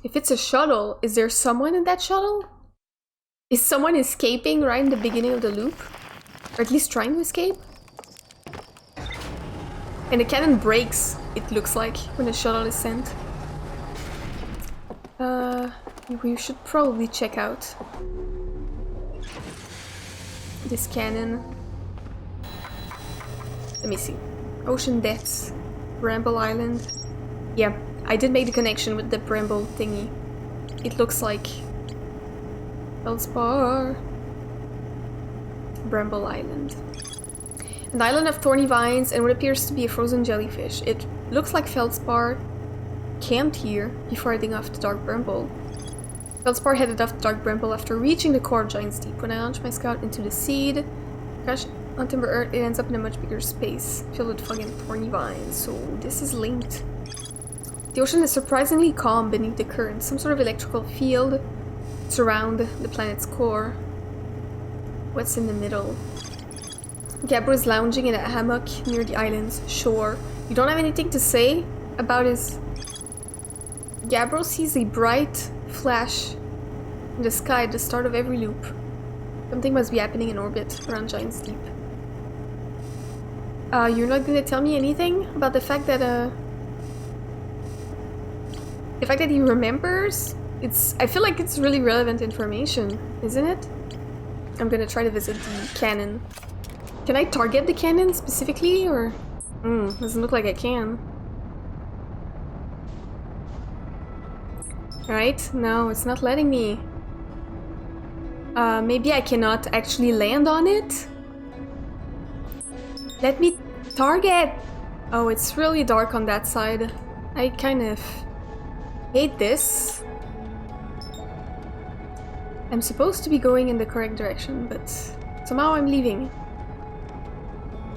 If it's a shuttle, is there someone in that shuttle? Is someone escaping right in the beginning of the loop? Or at least trying to escape? And the cannon breaks, it looks like, when the shuttle is sent. We should probably check out this cannon. Let me see. Ocean Depths. Bramble Island. Yeah, I did make the connection with the Bramble thingy. It looks like Feldspar. Bramble Island. An island of thorny vines and what appears to be a frozen jellyfish. It looks like Feldspar camped here before heading off to Dark Bramble. Feldspar headed off to Dark Bramble after reaching the core of Giant's Deep. When I launched my scout into the seed, crash on Timber Earth, it ends up in a much bigger space, filled with fucking thorny vines, so this is linked. The ocean is surprisingly calm beneath the current. Some sort of electrical field surround the planet's core. What's in the middle? Gabro is lounging in a hammock near the island's shore. You don't have anything to say about his... Gabro sees a bright flash in the sky at the start of every loop. Something must be happening in orbit around Giant's Deep. You're not gonna tell me anything about the fact that, he remembers? I feel like it's really relevant information, isn't it? I'm gonna try to visit the cannon. Can I target the cannon specifically, or? Doesn't look like I can. Right? No, it's not letting me. Maybe I cannot actually land on it? Let me target! Oh, it's really dark on that side. I kind of hate this. I'm supposed to be going in the correct direction, but somehow I'm leaving.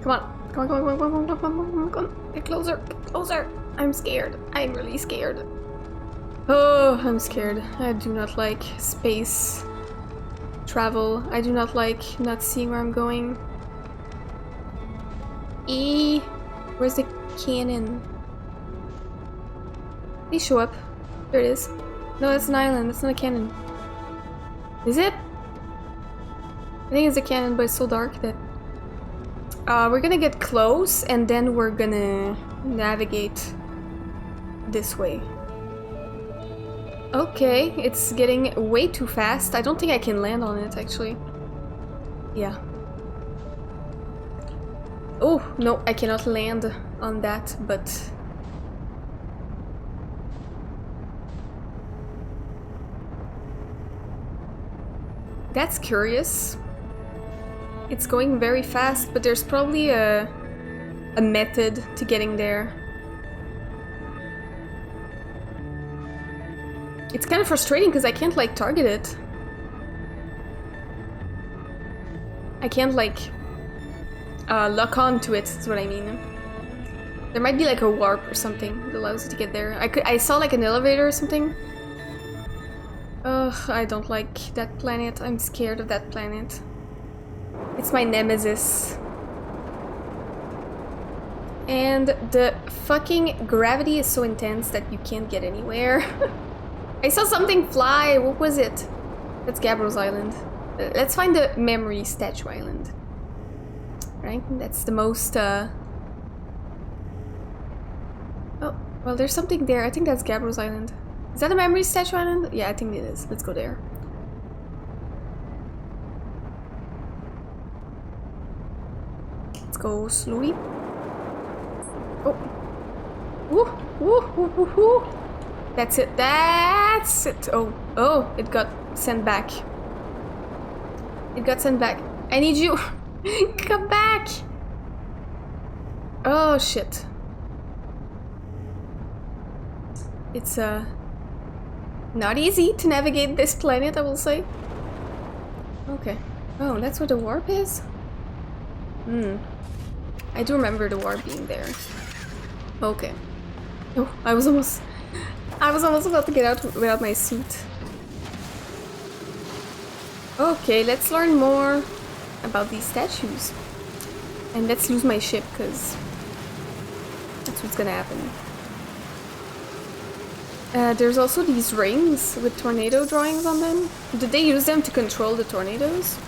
Come on. Come on, come on, come on, come on, come on, come on, come on. Get closer, get closer. I'm scared. I'm really scared. Oh, I'm scared. I do not like space travel. I do not like not seeing where I'm going. Where's the cannon? Please show up. There it is. No, that's an island. That's not a cannon. Is it? I think it's a cannon, but it's so dark that... we're gonna get close, and then we're gonna navigate this way. Okay, it's getting way too fast. I don't think I can land on it, actually. Yeah. Oh, no, I cannot land on that, but... That's curious. It's going very fast, but there's probably a method to getting there. It's kind of frustrating because I can't, like, target it. I can't, like, lock on to it, is what I mean. There might be, like, a warp or something that allows you to get there. I saw, like, an elevator or something. Ugh, I don't like that planet. I'm scared of that planet. It's my nemesis. And the fucking gravity is so intense that you can't get anywhere. I saw something fly. What was it? That's Gabro's Island. Let's find the memory statue island. Right? That's the most, Oh, well, there's something there. I think that's Gabro's Island. Is that a memory statue island? Yeah, I think it is. Let's go there. Let's go slowly. Oh. Woo, woo, woo, woo, woo. That's it. That's it. Oh, oh, it got sent back. It got sent back. I need you. Come back. Oh, shit. It's not easy to navigate this planet, I will say. Okay. Oh, that's where the warp is? I do remember the warp being there. Okay. Oh, I was almost about to get out without my suit. Okay, let's learn more about these statues. And let's lose my ship, because that's what's gonna happen. There's also these rings with tornado drawings on them. Did they use them to control the tornadoes?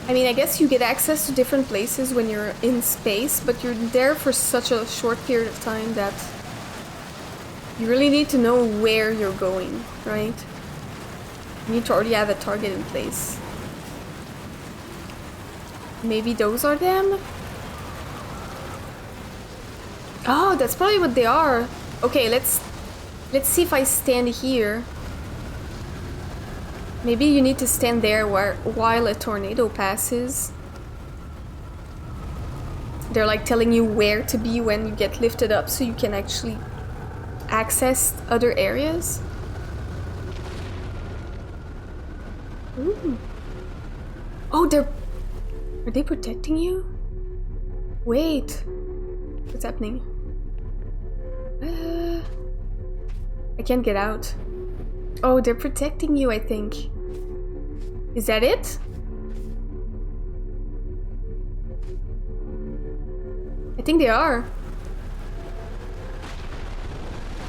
I mean, I guess you get access to different places when you're in space, but you're there for such a short period of time that you really need to know where you're going, right? You need to already have a target in place. Maybe those are them? Oh, that's probably what they are. Okay, let's see if I stand here. Maybe you need to stand there while a tornado passes. They're like telling you where to be when you get lifted up so you can actually access other areas. Ooh. Oh, are they protecting you? Wait. What's happening? I can't get out. Oh, they're protecting you, I think. Is that it? I think they are.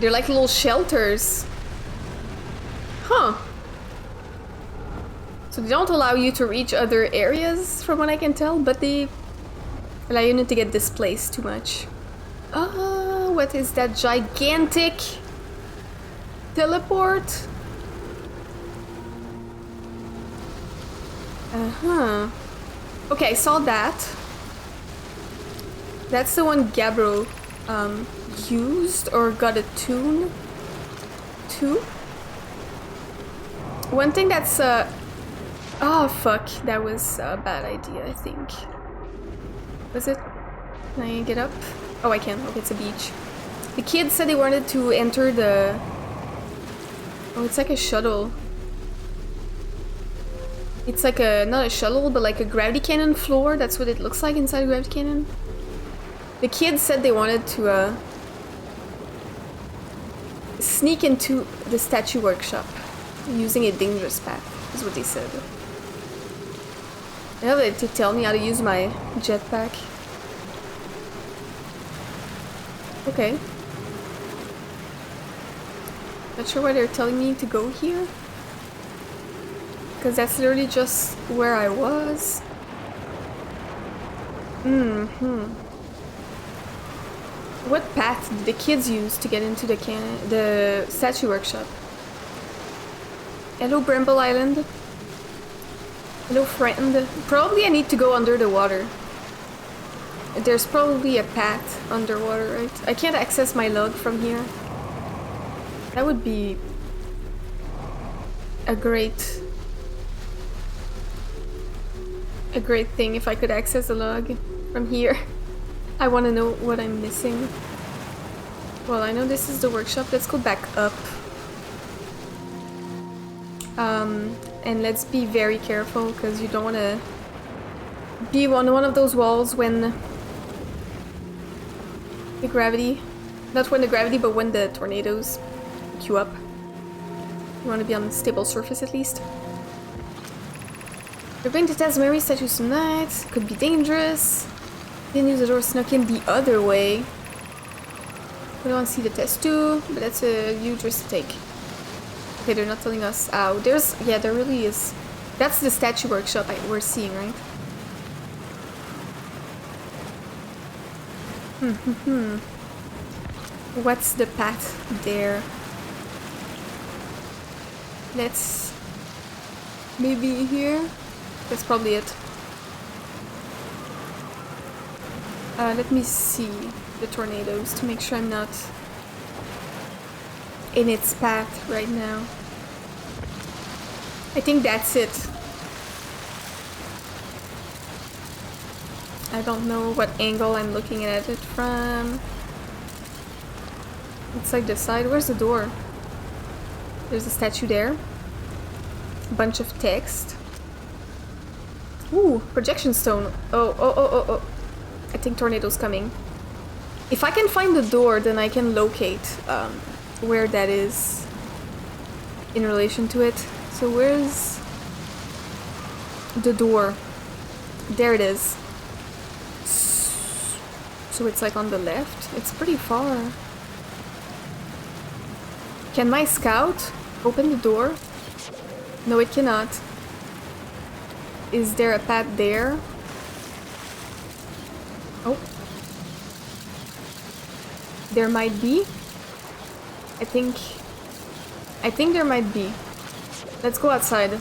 They're like little shelters. Huh. So they don't allow you to reach other areas, from what I can tell, but they allow you not to get displaced too much. Oh, what is that gigantic teleport? Okay, I saw that. That's the one Gabbro used or got a tune to. One thing that's oh fuck, that was a bad idea, I think. Was it? Can I get up? Oh, I can. Okay, it's a beach. The kids said they wanted to enter the... Oh, it's like a shuttle. It's like a, not a shuttle, but like a gravity cannon floor. That's what it looks like inside a gravity cannon. The kids said they wanted to sneak into the statue workshop using a dangerous path, is what they said. Now they tell me how to use my jetpack. Okay. Not sure why they're telling me to go here. Because that's literally just where I was. What path did the kids use to get into the statue workshop? Hello, Brimble Island. Hello, friend. Probably I need to go under the water. There's probably a path underwater, right? I can't access my log from here. That would be a great thing if I could access a log from here. I want to know what I'm missing. Well, I know this is the workshop. Let's go back up. And let's be very careful because you don't want to be on one of those walls when the gravity, not when the gravity, but when the tornadoes pick you up. You want to be on a stable surface at least. We're going to test Mary statues tonight. Could be dangerous. Didn't use the door, snuck in the other way. We don't want to see the test too, but that's a huge risk to take. Okay, they're not telling us. Ow, there's, yeah, there really is. That's the statue workshop we're seeing, right? What's the path there? Let's... maybe here? That's probably it. Let me see the tornadoes to make sure I'm not in its path right now. I think that's it. I don't know what angle I'm looking at it from. It's like the side. Where's the door? There's a statue there. A bunch of text. Ooh, projection stone. Oh. I think tornado's coming. If I can find the door, then I can locate where that is in relation to it. So where's the door? There it is. So it's like on the left. It's pretty far. Can my scout open the door? No, it cannot. Is there a path there? Oh. There might be. I think there might be. Let's go outside.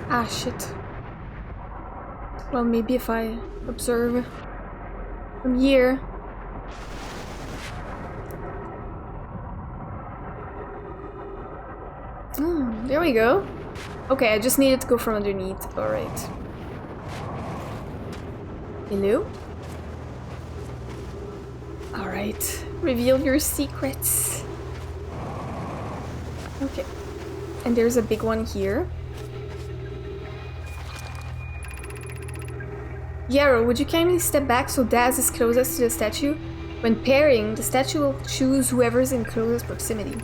Ah, shit. Well, maybe if I observe from here. There we go. Okay, I just needed to go from underneath. Alright. Hello? Alright. Reveal your secrets. Okay. And there's a big one here. Yarrow, would you kindly step back so Daz is closest to the statue? When pairing, the statue will choose whoever's in closest proximity.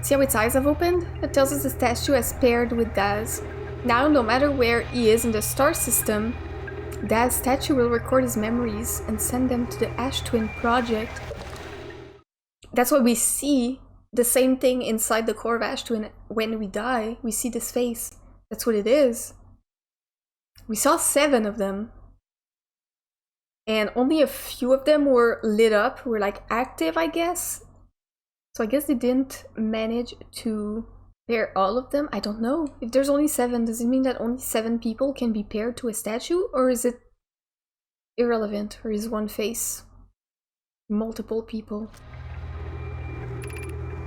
See how its eyes have opened? That tells us the statue has paired with Daz. Now, no matter where he is in the star system, Daz's statue will record his memories and send them to the Ash Twin project. That's what we see. The same thing inside the core of Ash Twin. When we die, we see this face. That's what it is. We saw 7 of them. And only a few of them were lit up, were like active, I guess. So I guess they didn't manage to pair all of them. I don't know. If there's only 7, does it mean that only 7 people can be paired to a statue? Or is it irrelevant? Or is one face multiple people?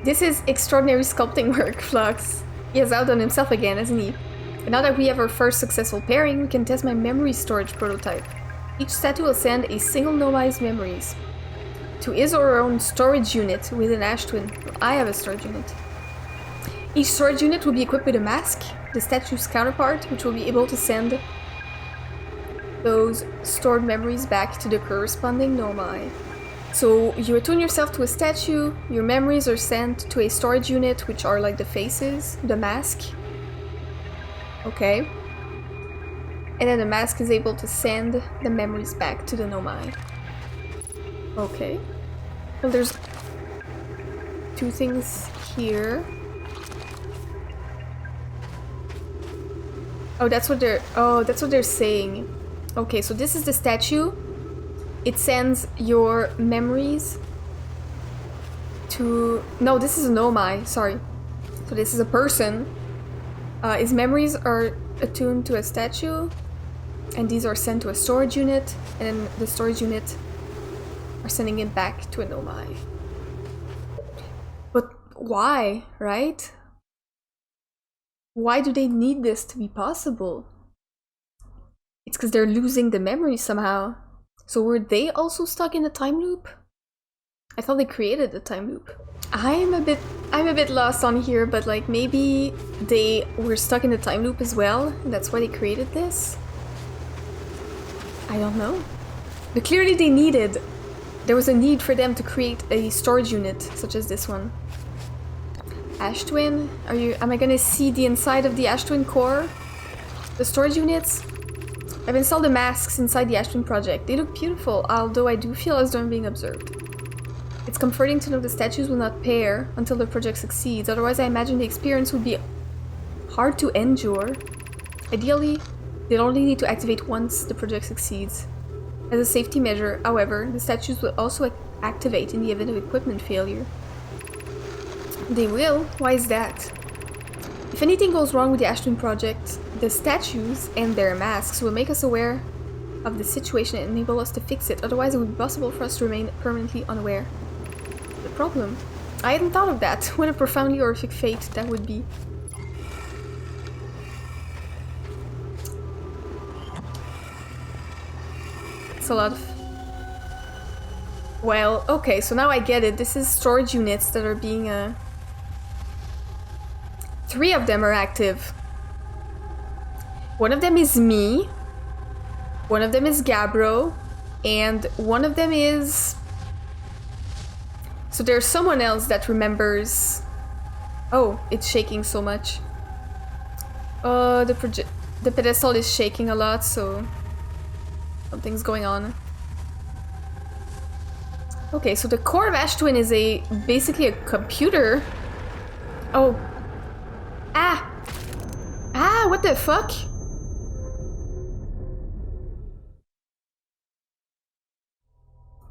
This is extraordinary sculpting work, Flux. He has outdone himself again, hasn't he? And now that we have our first successful pairing, we can test my memory storage prototype. Each statue will send a single Nomai's memories to his or her own storage unit within Ash Twin. I have a storage unit. Each storage unit will be equipped with a mask, the statue's counterpart, which will be able to send those stored memories back to the corresponding Nomai. So you attune yourself to a statue, your memories are sent to a storage unit, which are like the faces, the mask. Okay. And then the mask is able to send the memories back to the Nomai. Okay. Well, there's 2 things here. Oh, that's what they're saying. Okay, so this is the statue. It sends your memories to... No, this is a Nomai, sorry. So this is a person. His memories are attuned to a statue, and these are sent to a storage unit, and then the storage unit are sending it back to a Nomai. But why, right? Why do they need this to be possible? It's because they're losing the memory somehow. So were they also stuck in a time loop? I thought they created a time loop. I'm a bit lost on here, but like maybe they were stuck in a time loop as well, and that's why they created this? I don't know. But clearly there was a need for them to create a storage unit, such as this one. Ash Twin? Am I gonna see the inside of the Ash Twin core? The storage units? I've installed the masks inside the Ash Twin project. They look beautiful, although I do feel as though I'm being observed. It's comforting to know the statues will not pair until the project succeeds, otherwise I imagine the experience would be hard to endure. Ideally, they'll only need to activate once the project succeeds. As a safety measure, however, the statues will also activate in the event of equipment failure. They will? Why is that? If anything goes wrong with the Ashtwin project, the statues and their masks will make us aware of the situation and enable us to fix it, otherwise it would be possible for us to remain permanently unaware. The problem? I hadn't thought of that. What a profoundly horrific fate that would be. It's a lot of... Well, okay, so now I get it. This is storage units that are being... 3 of them are active. One of them is me, one of them is Gabbro, and one of them is... So there's someone else that remembers... Oh, it's shaking so much. The pedestal is shaking a lot, so... Something's going on. Okay, so the core of Ashtwin is basically a computer. Oh. Ah! Ah, what the fuck?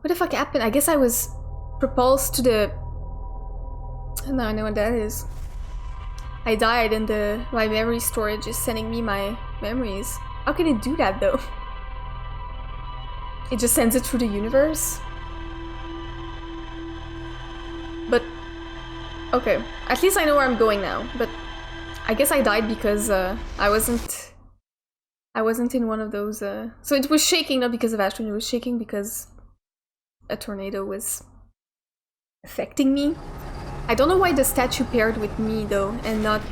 What the fuck happened? I guess I was propulsed to the... Now I know what that is. I died and my memory storage is sending me my memories. How can it do that though? It just sends it through the universe? But... Okay, at least I know where I'm going now, but... I guess I died because I wasn't in one of those... So it was shaking not because of Ashtwin, it was shaking because a tornado was affecting me. I don't know why the statue paired with me though, and not...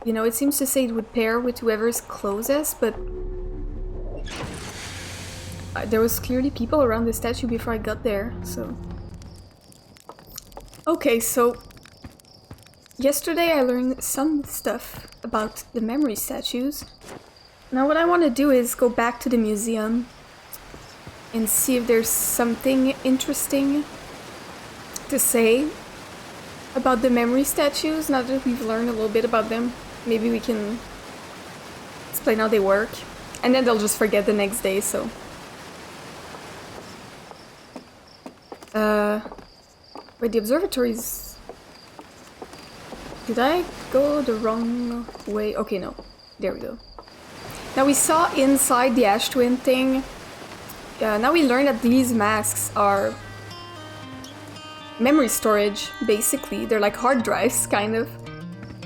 You know, it seems to say it would pair with whoever's closest, but... There was clearly people around the statue before I got there, so... Okay, so... Yesterday I learned some stuff about the memory statues. Now what I want to do is go back to the museum and see if there's something interesting to say about the memory statues. Now that we've learned a little bit about them, maybe we can explain how they work. And then they'll just forget the next day, so... Wait, the observatory's... Did I go the wrong way? Okay, no. There we go. Now we saw inside the Ashtwin thing. Now we learned that these masks are memory storage, basically. They're like hard drives, kind of.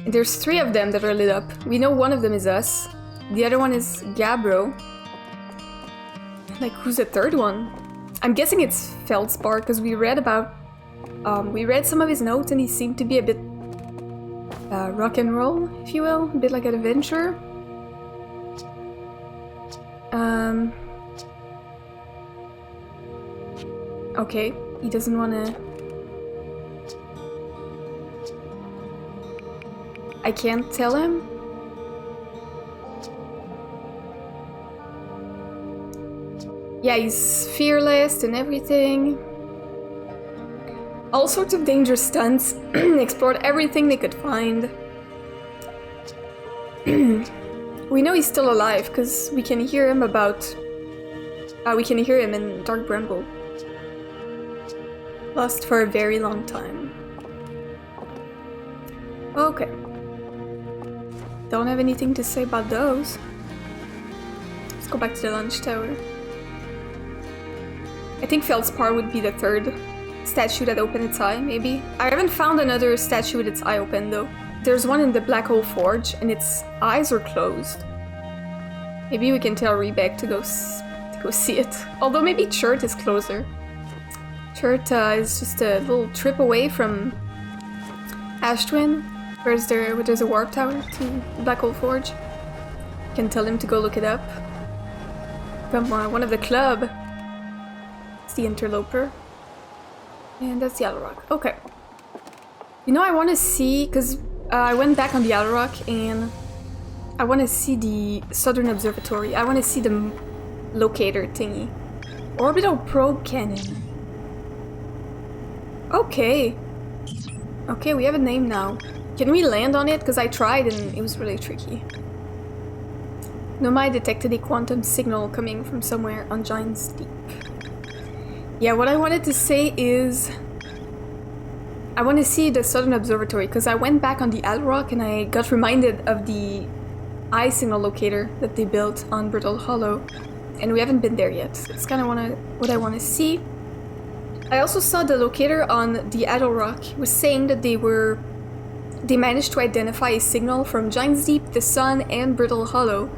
And there's 3 of them that are lit up. We know one of them is us. The other one is Gabbro. Like, who's the third one? I'm guessing it's Feldspar, because we read about... we read some of his notes and he seemed to be a bit... rock and roll, if you will. A bit like an adventurer. Okay, he doesn't wanna... I can't tell him? Yeah, he's fearless and everything. All sorts of dangerous stunts. Explored everything they could find. We know he's still alive because we can hear him we can hear him in Dark Bramble. Lost for a very long time. Okay. Don't have anything to say about those. Let's go back to the lunch tower. I think Feldspar would be the third statue that opened its eye, maybe. I haven't found another statue with its eye open, though. There's one in the Black Hole Forge, and its eyes are closed. Maybe we can tell Rebek to go see it. Although maybe Chert is closer. Chert is just a little trip away from Ashtwin, where there's a warp tower to the Black Hole Forge. You can tell him to go look it up. From one of the club. It's the Interloper. And that's the Yellow Rock. Okay. You know, I want to see, because I went back on the Yellow Rock and I want to see the Southern Observatory. I want to see the locator thingy. Orbital probe cannon. Okay. Okay, we have a name now. Can we land on it? Because I tried and it was really tricky. Nomai detected a quantum signal coming from somewhere on Giant's Deep. Yeah, what I wanted to say is I want to see the Southern Observatory because I went back on the Al Rock and I got reminded of the eye signal locator that they built on Brittle Hollow, and we haven't been there yet. So it's kind of what I want to see. I also saw the locator on the Adel Rock was saying that they managed to identify a signal from Giant's Deep, the Sun, and Brittle Hollow,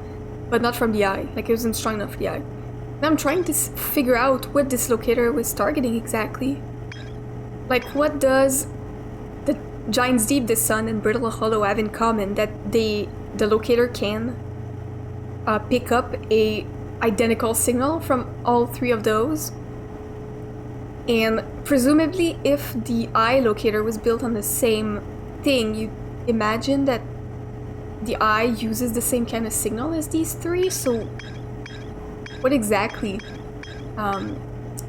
but not from the eye. Like, it wasn't strong enough for the eye. Now I'm trying to figure out what this locator was targeting exactly. Like, what does the Giant's Deep, the Sun, and Brittle Hollow have in common that the locator can pick up a identical signal from all three of those? And presumably, if the eye locator was built on the same thing, you imagine that the eye uses the same kind of signal as these three, so what exactly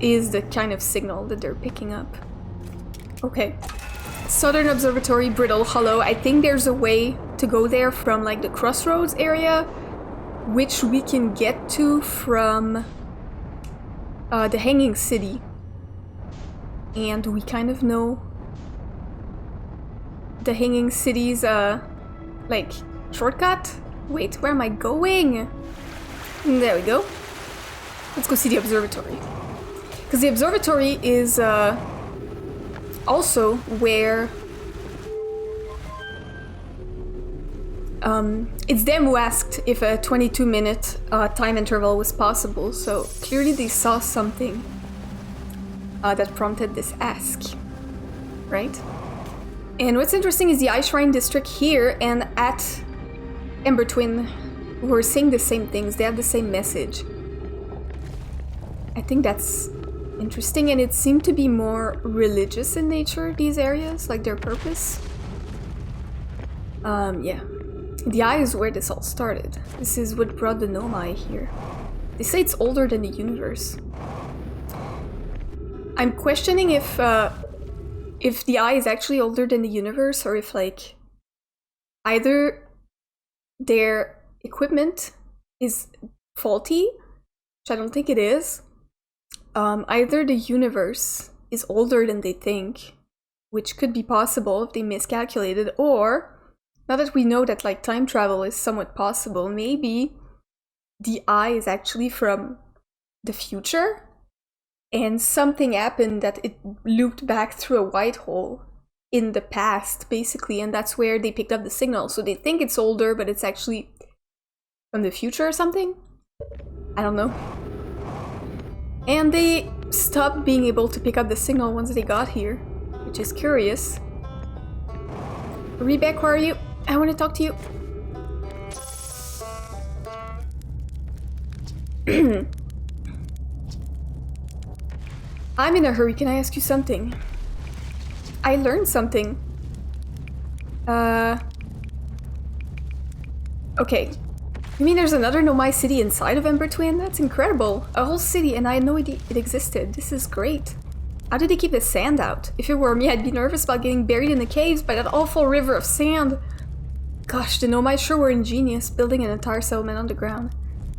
is the kind of signal that they're picking up? Okay. Southern Observatory, Brittle Hollow. I think there's a way to go there from like the Crossroads area, which we can get to from the Hanging City. And we kind of know the Hanging City's like shortcut. Wait, where am I going? There we go. Let's go see the observatory. Because the observatory is also where it's them who asked if a 22-minute time interval was possible, so clearly they saw something that prompted this ask, right? And what's interesting is the Ice Shrine District here and at Ember Twin were saying the same things, they have the same message. I think that's interesting, and it seemed to be more religious in nature, these areas, like their purpose. Yeah. The eye is where this all started. This is what brought the Nomai here. They say it's older than the universe. I'm questioning if the eye is actually older than the universe, or if like either their equipment is faulty, which I don't think it is. Either the universe is older than they think, which could be possible if they miscalculated, or now that we know that like time travel is somewhat possible, maybe the eye is actually from the future and something happened that it looped back through a white hole in the past, basically, and that's where they picked up the signal. So they think it's older, but it's actually from the future or something? I don't know. And they stopped being able to pick up the signal once they got here, which is curious. Rebecca, where are you? I want to talk to you. I'm in a hurry. Can I ask you something? I learned something. Okay. You mean there's another Nomai city inside of Ember Twin? That's incredible. A whole city, and I had no idea it existed. This is great. How did they keep the sand out? If it were me, I'd be nervous about getting buried in the caves by that awful river of sand. Gosh, the Nomai sure were ingenious, building an entire settlement underground.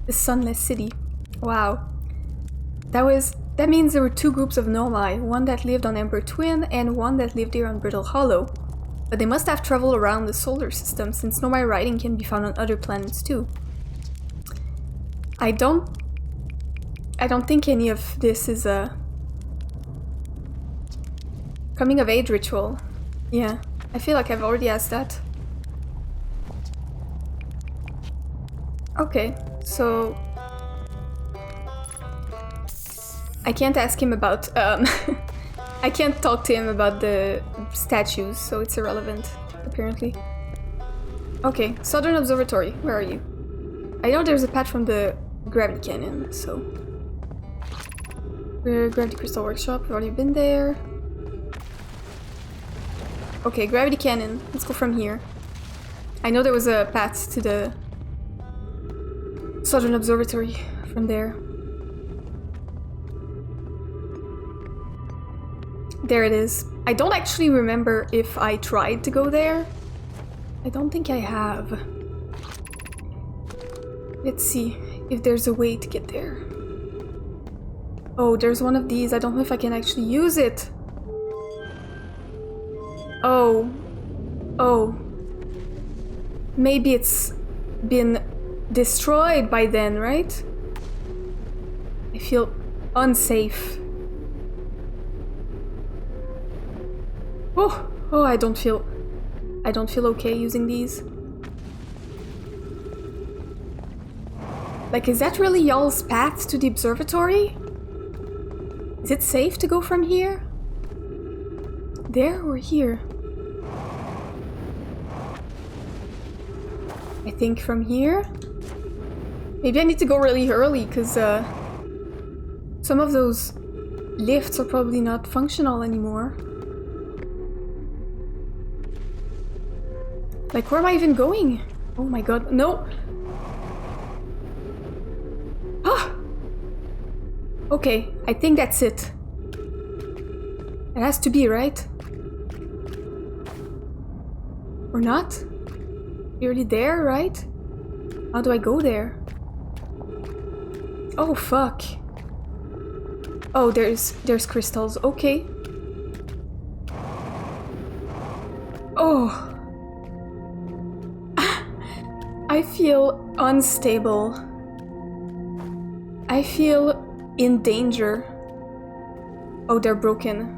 The Sunless City. Wow. That means there were two groups of Nomai, one that lived on Ember Twin and one that lived here on Brittle Hollow. But they must have traveled around the solar system, since Nomai writing can be found on other planets too. I don't think any of this is a coming of age ritual. Yeah, I feel like I've already asked that. Okay, so I can't ask him about I can't talk to him about the statues, so it's irrelevant, apparently. Okay, Southern Observatory, where are you? I know there's a path from the Gravity Canyon, so... Gravity Crystal Workshop, we've already been there. Okay, Gravity Canyon, let's go from here. I know there was a path to the Southern Observatory from there. There it is. I don't actually remember if I tried to go there. I don't think I have. Let's see if there's a way to get there. Oh, there's one of these. I don't know if I can actually use it. Oh. Oh. Maybe it's been destroyed by then, right? I feel unsafe. Oh, oh, I don't feel okay using these. Like, is that really y'all's path to the observatory? Is it safe to go from here? There or here? I think from here? Maybe I need to go really early, because some of those lifts are probably not functional anymore. Like, where am I even going? Oh my god, no! Ah! Okay, I think that's it. It has to be, right? Or not? You're already there, right? How do I go there? Oh, fuck. Oh, there's crystals. Okay. Oh. I feel unstable. I feel in danger. Oh, they're broken.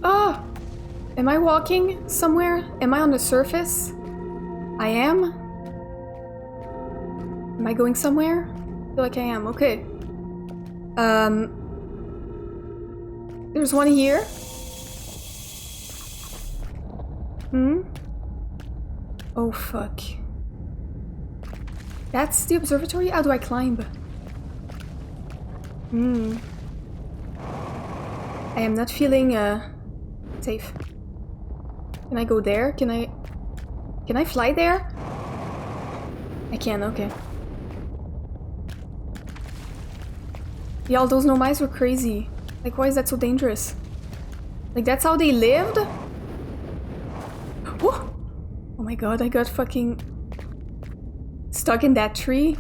Oh! Am I walking somewhere? Am I on the surface? I am? Am I going somewhere? I feel like I am. Okay. There's one here. Oh, fuck. That's the observatory? How do I climb? I am not feeling, safe. Can I go there? Can I fly there? I can, okay. Y'all, those nomise were crazy. Like, why is that so dangerous? Like, that's how they lived? Oh! Oh my god, I got fucking stuck in that tree.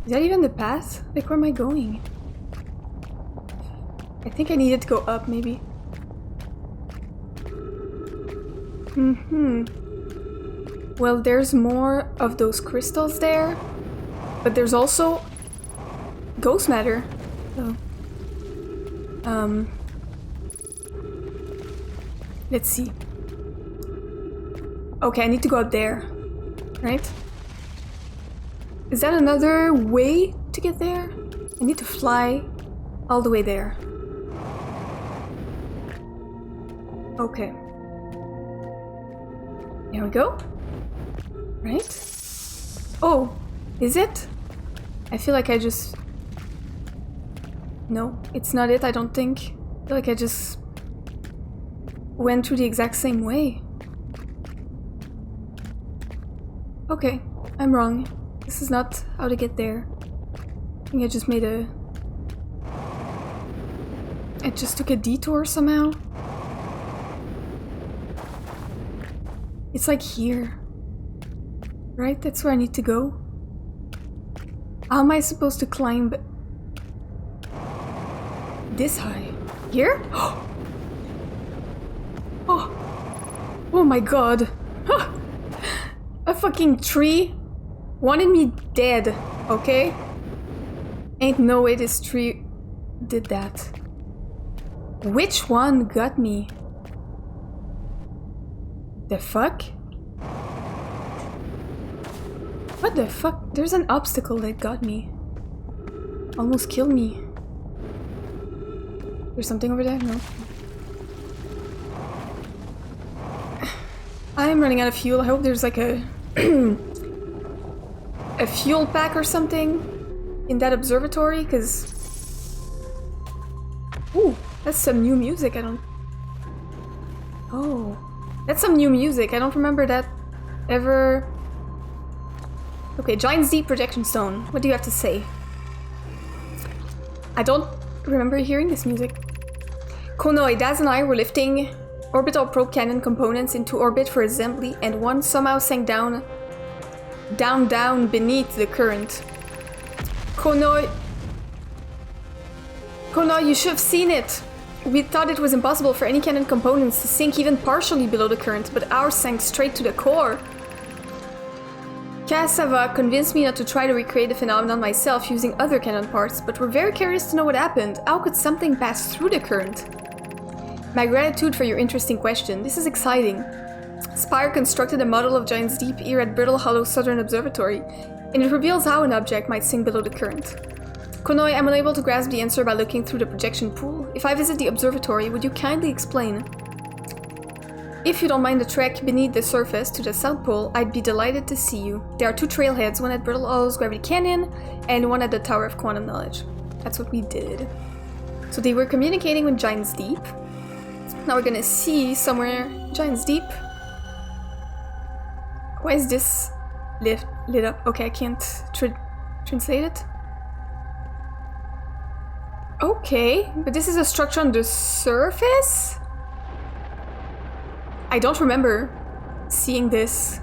Is that even the path? Like, where am I going? I think I needed to go up, maybe. Well, there's more of those crystals there, but there's also ghost matter. So, let's see. Okay, I need to go up there, right? Is that another way to get there? I need to fly all the way there. Okay. There we go. Right? Oh, is it? I feel like I just... No, it's not it, I don't think. I feel like I just went through the exact same way. Okay, I'm wrong. This is not how to get there. I think I just made a... I just took a detour somehow. It's like here. Right? That's where I need to go. How am I supposed to climb this high? Here? Oh! Oh my god! A fucking tree wanted me dead, okay? Ain't no way this tree did that. Which one got me? The fuck? What the fuck? There's an obstacle that got me. Almost killed me. There's something over there? No. I'm running out of fuel. I hope there's like a a fuel pack or something in that observatory, because... Ooh, that's some new music. I don't... Oh. That's some new music. I don't remember that ever... Okay, Giant's Deep Projection Stone. What do you have to say? I don't remember hearing this music. Konoe, Daz and I were lifting orbital probe cannon components into orbit for assembly, and one somehow sank down beneath the current. Kono, you should have seen it! We thought it was impossible for any cannon components to sink even partially below the current, but ours sank straight to the core. Cassava convinced me not to try to recreate the phenomenon myself using other cannon parts, but we're very curious to know what happened. How could something pass through the current? My gratitude for your interesting question. This is exciting. Spire constructed a model of Giant's Deep here at Brittle Hollow Southern Observatory, and it reveals how an object might sink below the current. Konoi, I'm unable to grasp the answer by looking through the projection pool. If I visit the observatory, would you kindly explain? If you don't mind the trek beneath the surface to the South Pole, I'd be delighted to see you. There are 2 trailheads, one at Brittle Hollow's Gravity Canyon, and one at the Tower of Quantum Knowledge. That's what we did. So they were communicating with Giant's Deep. Now we're gonna see somewhere Giant's Deep. Why is this lit up? Okay, I can't translate it. Okay, but this is a structure on the surface? I don't remember seeing this.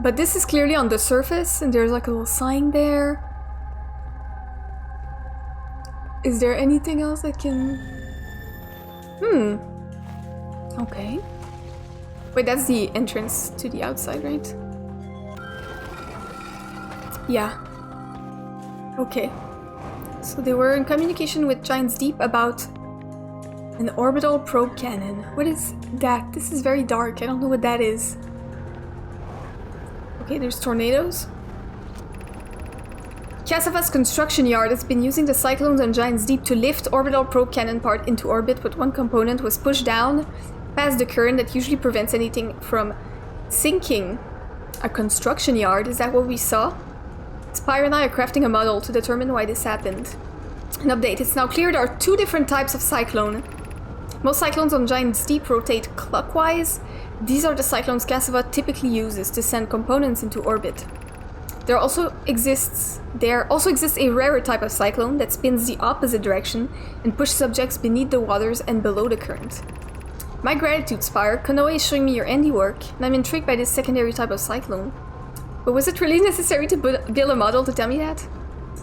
But this is clearly on the surface, and there's like a little sign there. Is there anything else I can... Okay. Wait, that's the entrance to the outside, right? Yeah. Okay. So they were in communication with Giant's Deep about an orbital probe cannon. What is that? This is very dark. I don't know what that is. Okay, there's tornadoes. Cassava's construction yard has been using the cyclones on Giant's Deep to lift orbital probe cannon part into orbit, but one component was pushed down past the current that usually prevents anything from sinking. A construction yard? Is that what we saw? Spire and I are crafting a model to determine why this happened. An update. It's now clear there are 2 different types of cyclone. Most cyclones on Giant's Deep rotate clockwise. These are the cyclones Cassava typically uses to send components into orbit. There also exists a rarer type of cyclone that spins the opposite direction and pushes objects beneath the waters and below the current. My gratitude, Spire. Konoe is showing me your handiwork, and I'm intrigued by this secondary type of cyclone. But was it really necessary to build a model to tell me that?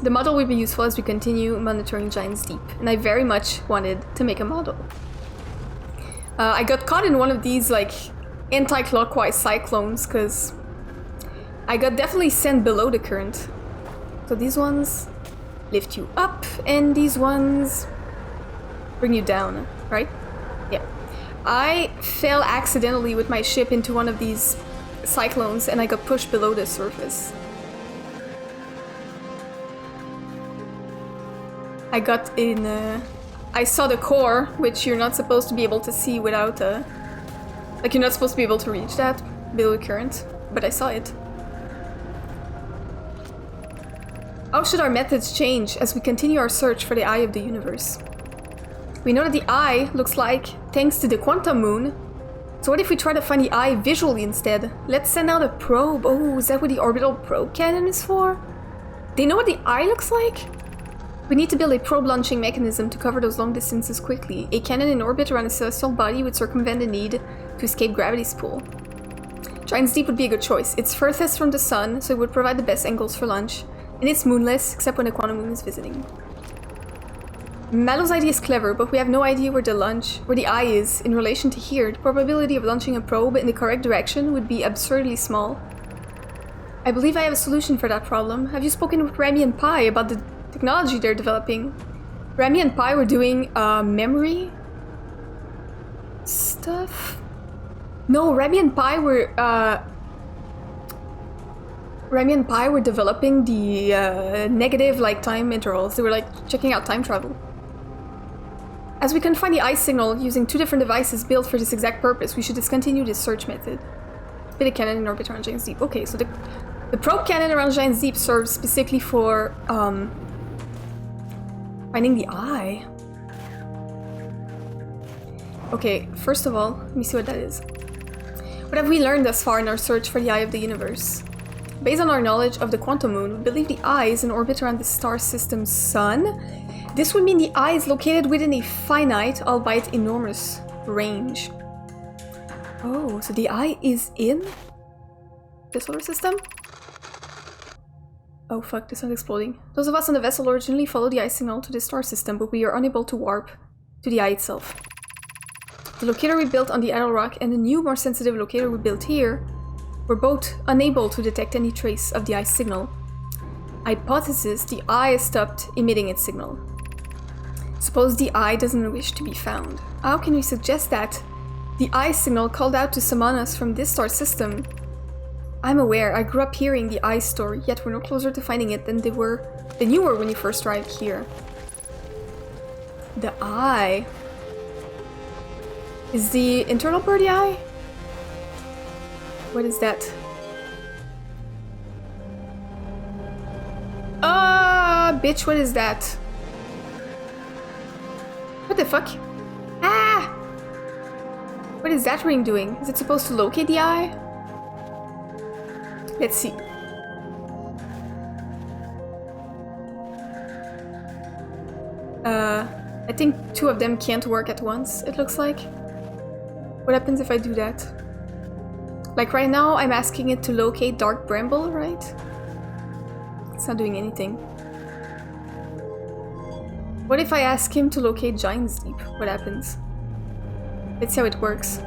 The model will be useful as we continue monitoring Giant's Deep, and I very much wanted to make a model. I got caught in one of these like anti-clockwise cyclones because I got definitely sent below the current. So these ones lift you up, and these ones bring you down, right? Yeah. I fell accidentally with my ship into one of these cyclones, and I got pushed below the surface. I got in... I saw the core, which you're not supposed to be able to see without... like, you're not supposed to be able to reach that below the current, but I saw it. How should our methods change as we continue our search for the eye of the universe? We know that the eye looks like thanks to the quantum moon. So what if we try to find the eye visually instead? Let's send out a probe. Oh, is that what the orbital probe cannon is for? They know what the eye looks like? We need to build a probe launching mechanism to cover those long distances quickly. A cannon in orbit around a celestial body would circumvent the need to escape gravity's pull. Giant's Deep would be a good choice. It's furthest from the sun, so it would provide the best angles for launch. And it's moonless, except when the quantum moon is visiting. Mallow's idea is clever, but we have no idea where the eye is in relation to here. The probability of launching a probe in the correct direction would be absurdly small. I believe I have a solution for that problem. Have you spoken with Remy and Pi about the technology they're developing? Remy and Pi were doing memory stuff? No, Remy and Pi were developing the negative like time intervals. They were like checking out time travel. As we can find the eye signal using 2 different devices built for this exact purpose, we should discontinue this search method. Build a cannon in orbit around Giant's Deep. Okay, so the probe cannon around Giant's Deep serves specifically for finding the eye. Okay, first of all, let me see what that is. What have we learned thus far in our search for the eye of the universe? Based on our knowledge of the quantum moon, we believe the eye is in orbit around the star system's sun. This would mean the eye is located within a finite, albeit enormous, range. Oh, so the eye is in the solar system? Oh fuck, the sun's exploding. Those of us on the vessel originally followed the eye signal to the star system, but we are unable to warp to the eye itself. The locator we built on the idle rock and the new, more sensitive locator we built here were both unable to detect any trace of the eye signal. Hypothesis: the eye has stopped emitting its signal. Suppose the eye doesn't wish to be found. How can we suggest that? The eye signal called out to summon us from this star system. I'm aware, I grew up hearing the eye story, yet we're no closer to finding it than you were when you first arrived here. The eye. Is the internal birdie eye? What is that? Bitch, what is that? What the fuck? Ah! What is that ring doing? Is it supposed to locate the eye? Let's see. I think two of them can't work at once, it looks like. What happens if I do that? Like right now, I'm asking it to locate Dark Bramble, right? It's not doing anything. What if I ask him to locate Giant's Deep? What happens? Let's see how it works.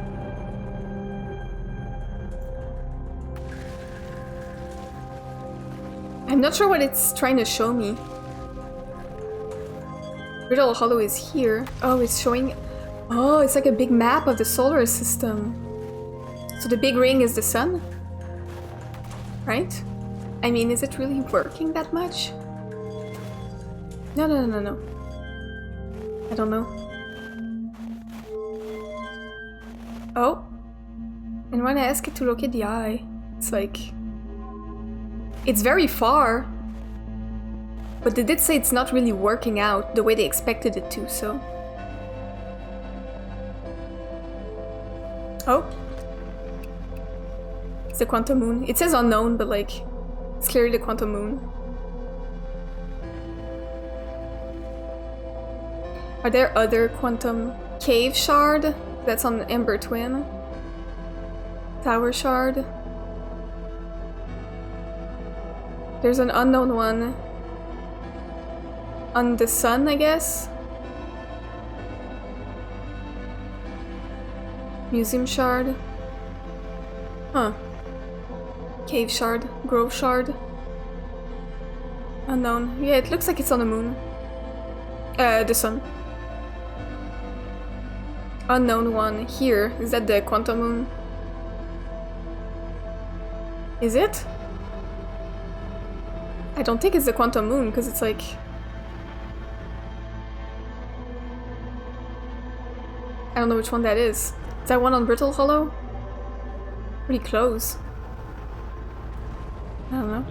I'm not sure what it's trying to show me. Brittle Hollow is here. Oh, it's showing... Oh, it's like a big map of the solar system. So the big ring is the sun? Right? I mean, is it really working that much? No. I don't know. Oh. And when I ask it to locate the eye, it's like... It's very far. But they did say it's not really working out the way they expected it to, so... Oh. It's the quantum moon. It says unknown, but like... It's clearly the quantum moon. Are there other quantum cave shard? That's on Ember Twin. Tower shard. There's an unknown one on the sun, I guess. Museum shard. Huh. Cave shard. Grove shard. Unknown. Yeah, it looks like it's on the moon. The sun. Unknown one here. Is that the quantum moon? Is it? I don't think it's the quantum moon because it's like... I don't know which one that is. Is that one on Brittle Hollow? Pretty close. I don't know.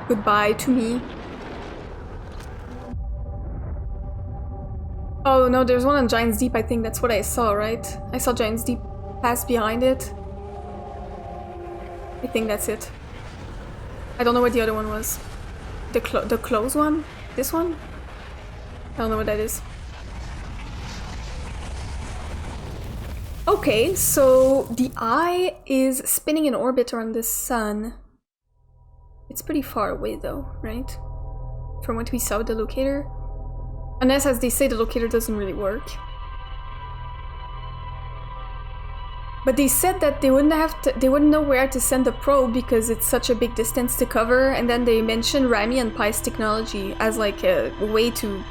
Goodbye to me. Oh no, there's one on Giant's Deep, I think that's what I saw, right? I saw Giant's Deep pass behind it. I think that's it. I don't know what the other one was. The close one? This one? I don't know what that is. Okay, so the eye is spinning in orbit around the sun. It's pretty far away though, right? From what we saw with the locator. Unless, as they say, the locator doesn't really work. But they said that they wouldn't know where to send the probe because it's such a big distance to cover, and then they mentioned Rami and Pi's technology as like a way to,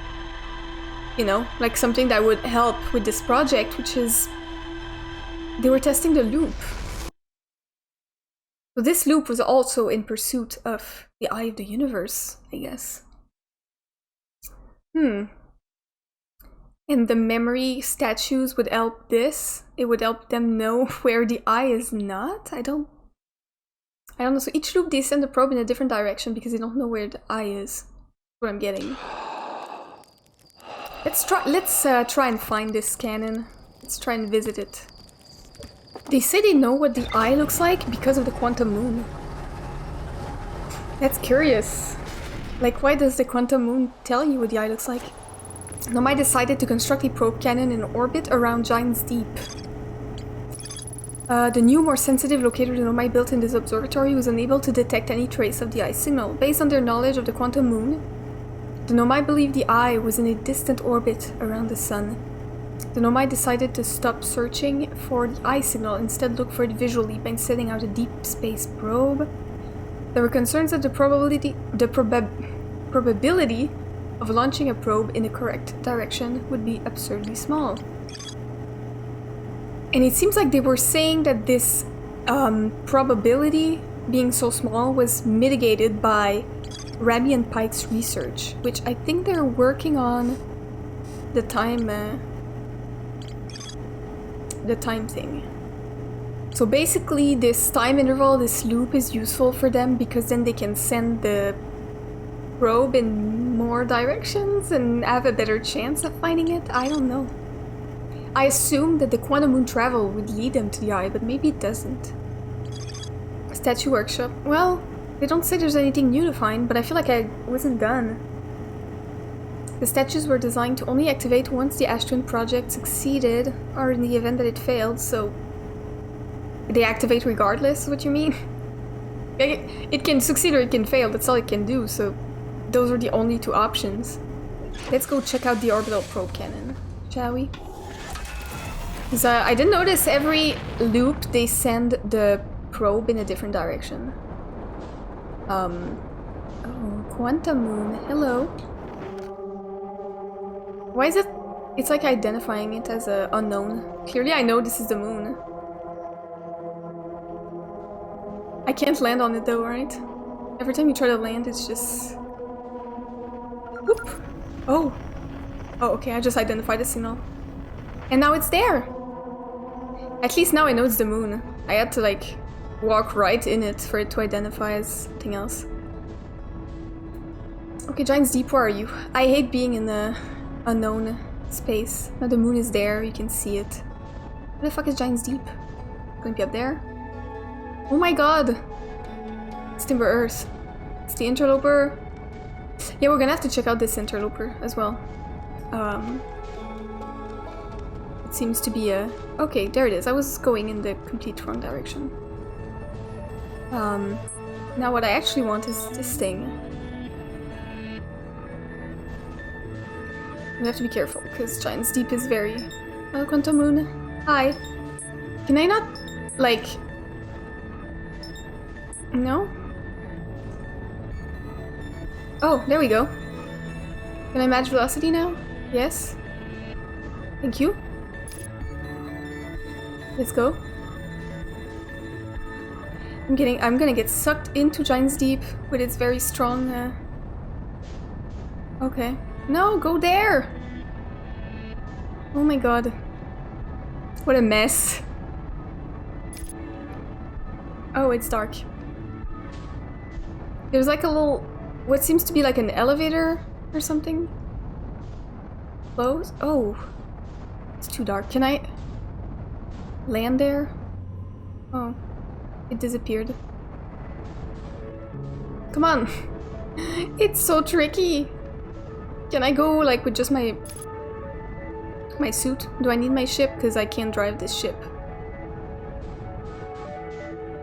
you know, like something that would help with this project, which is they were testing the loop. So this loop was also in pursuit of the eye of the universe, I guess. And the memory statues would help this. It would help them know where the eye is not. I don't know. So each loop they send the probe in a different direction because they don't know where the eye is. That's what I'm getting. Let's try and find this cannon. Let's try and visit it. They say they know what the eye looks like because of the quantum moon. That's curious. Like, why does the quantum moon tell you what the eye looks like? Nomai decided to construct a probe cannon in orbit around Giant's Deep. The new, more sensitive locator the Nomai built in this observatory was unable to detect any trace of the eye signal. Based on their knowledge of the quantum moon, the Nomai believed the eye was in a distant orbit around the sun. The Nomai decided to stop searching for the eye signal, instead look for it visually by setting out a deep space probe. There were concerns that the probability of launching a probe in the correct direction would be absurdly small. And it seems like they were saying that this probability being so small was mitigated by Rabi and Pike's research, which I think they're working on the time thing. So basically this time interval, this loop is useful for them because then they can send the probe in more directions and have a better chance of finding it. I don't know. I assume that the quantum moon travel would lead them to the eye, but maybe it doesn't. Statue workshop. Well, they don't say there's anything new to find, but I feel like I wasn't done. The statues were designed to only activate once the Ash Twin project succeeded, or in the event that it failed, so they activate regardless, what you mean? It can succeed or it can fail, that's all it can do, so those are the only two options. Let's go check out the orbital probe cannon, shall we? Because I didn't notice every loop they send the probe in a different direction. Oh, quantum moon, hello. Why is it? It's like identifying it as a unknown. Clearly I know this is the moon. I can't land on it though, right? Every time you try to land, it's just... Whoop! Oh! Oh, okay, I just identified the signal. And now it's there! At least now I know it's the moon. I had to like walk right in it for it to identify as something else. Okay, Giant's Deep, where are you? I hate being in the unknown space. Now the moon is there, you can see it. Where the fuck is Giant's Deep? Gonna be up there? Oh my god! It's Timber Earth. It's the interloper. Yeah, we're gonna have to check out this interloper as well. It seems to be a... Okay, there it is. I was going in the complete wrong direction. Now what I actually want is this thing. We have to be careful, because Giant's Deep is very... Oh, Quantum Moon. Hi. Can I not, like... No? Oh, there we go. Can I match velocity now? Yes. Thank you. Let's go. I'm gonna get sucked into Giant's Deep with its very strong, Okay. No, go there! Oh my god. What a mess. Oh, it's dark. There's like a little... What seems to be like an elevator or something? Close? Oh. It's too dark. Can I... land there? Oh. It disappeared. Come on! It's so tricky! Can I go like with just my suit? Do I need my ship? Because I can't drive this ship.